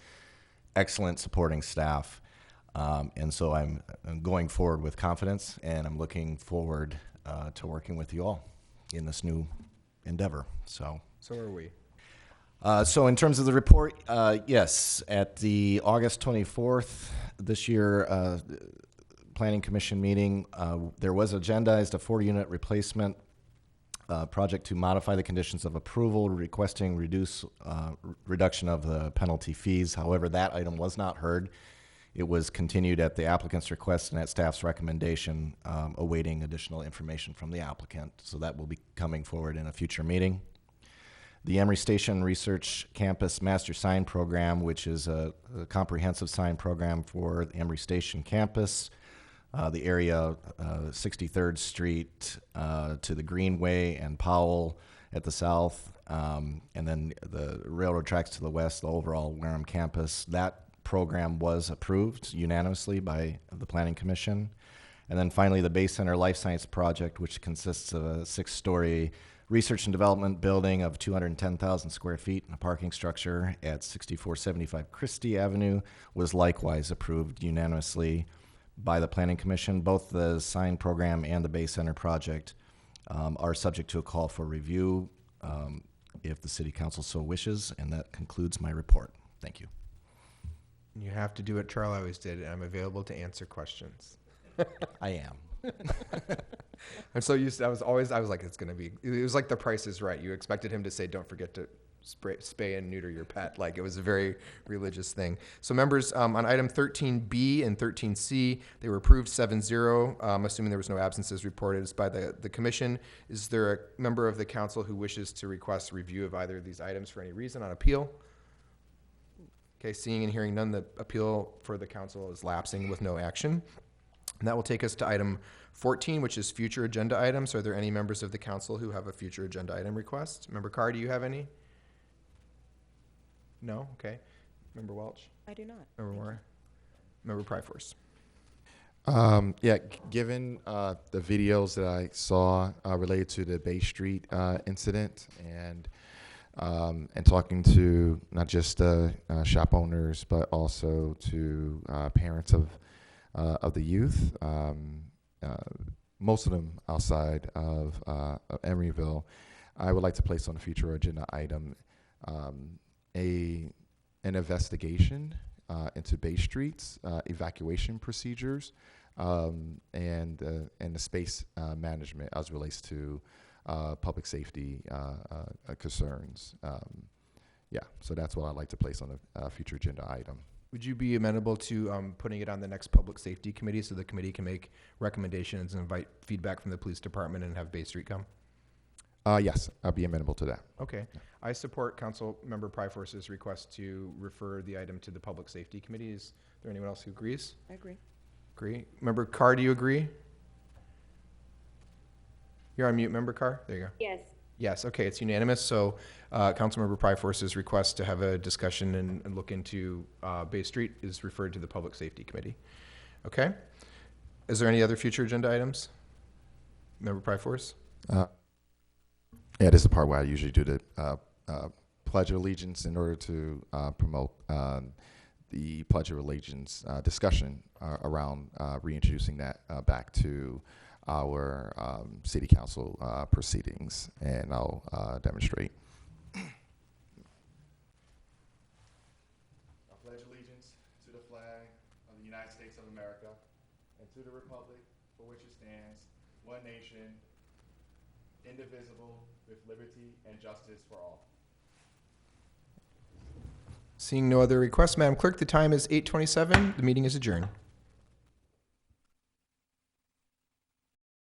excellent supporting staff. And so I'm going forward with confidence, and I'm looking forward to working with you all in this new endeavor. So are we. So in terms of the report, yes, at the August 24th this year Planning Commission meeting, there was agendized a 4-unit replacement project to modify the conditions of approval, requesting reduction of the penalty fees. However, that item was not heard. It was continued at the applicant's request and at staff's recommendation, awaiting additional information from the applicant. So that will be coming forward in a future meeting. The Emory Station Research Campus Master Sign Program, which is a comprehensive sign program for the Emory Station campus, the area 63rd Street to the Greenway and Powell at the south, and then the railroad tracks to the west, the overall Wareham campus. That program was approved unanimously by the Planning Commission. And then finally, the Bay Center Life Science Project, which consists of a 6-story research and development building of 210,000 square feet and a parking structure at 6475 Christie Avenue, was likewise approved unanimously by the Planning Commission. Both the sign program and the Bay Center project are subject to a call for review if the City Council so wishes, and that concludes my report. Thank you. You have to do what Charlie always did, and I'm available to answer questions. I am. I'm so used to, I was like, it's going to be, it was like The Price is Right. You expected him to say, don't forget to spay and neuter your pet. Like, it was a very religious thing. So members, on item 13B and 13C, they were approved 7-0. Assuming there was no absences reported. It's by the commission. Is there a member of the council who wishes to request review of either of these items for any reason on appeal? Okay, seeing and hearing none, the appeal for the council is lapsing with no action. And that will take us to item 14, which is future agenda items. Are there any members of the council who have a future agenda item request? Member Carr, do you have any? No? Okay. Member Welch? I do not. Member Moore? Member Pryforce? Given the videos that I saw related to the Bay Street incident, and talking to not just shop owners but also to parents of the youth, most of them outside of Emeryville, I would like to place on a future agenda item an investigation into Bay Street's evacuation procedures and the space management as it relates to public safety concerns. So that's what I'd like to place on a future agenda item. Would you be amenable to putting it on the next Public Safety Committee so the committee can make recommendations and invite feedback from the police department and have Bay Street come? Yes, I'll be amenable to that. Okay. I support Council Member Pryforce's request to refer the item to the Public Safety Committee. Is there anyone else who agrees? I agree. Agree. Member Carr, do you agree? You're on mute, Member Carr? There you go. Yes. Yes, okay, it's unanimous. So Councilmember Pryforce's request to have a discussion and look into Bay Street is referred to the Public Safety Committee. Okay? Is there any other future agenda items? Member Pryforce? Yeah, this is the part where I usually do the Pledge of Allegiance in order to promote the Pledge of Allegiance discussion around reintroducing that back to our City Council proceedings, and I'll demonstrate. I pledge allegiance to the flag of the United States of America and to the republic for which it stands, one nation, indivisible, with liberty and justice for all. Seeing no other requests, Madam Clerk, the time is 8:27. The meeting is adjourned.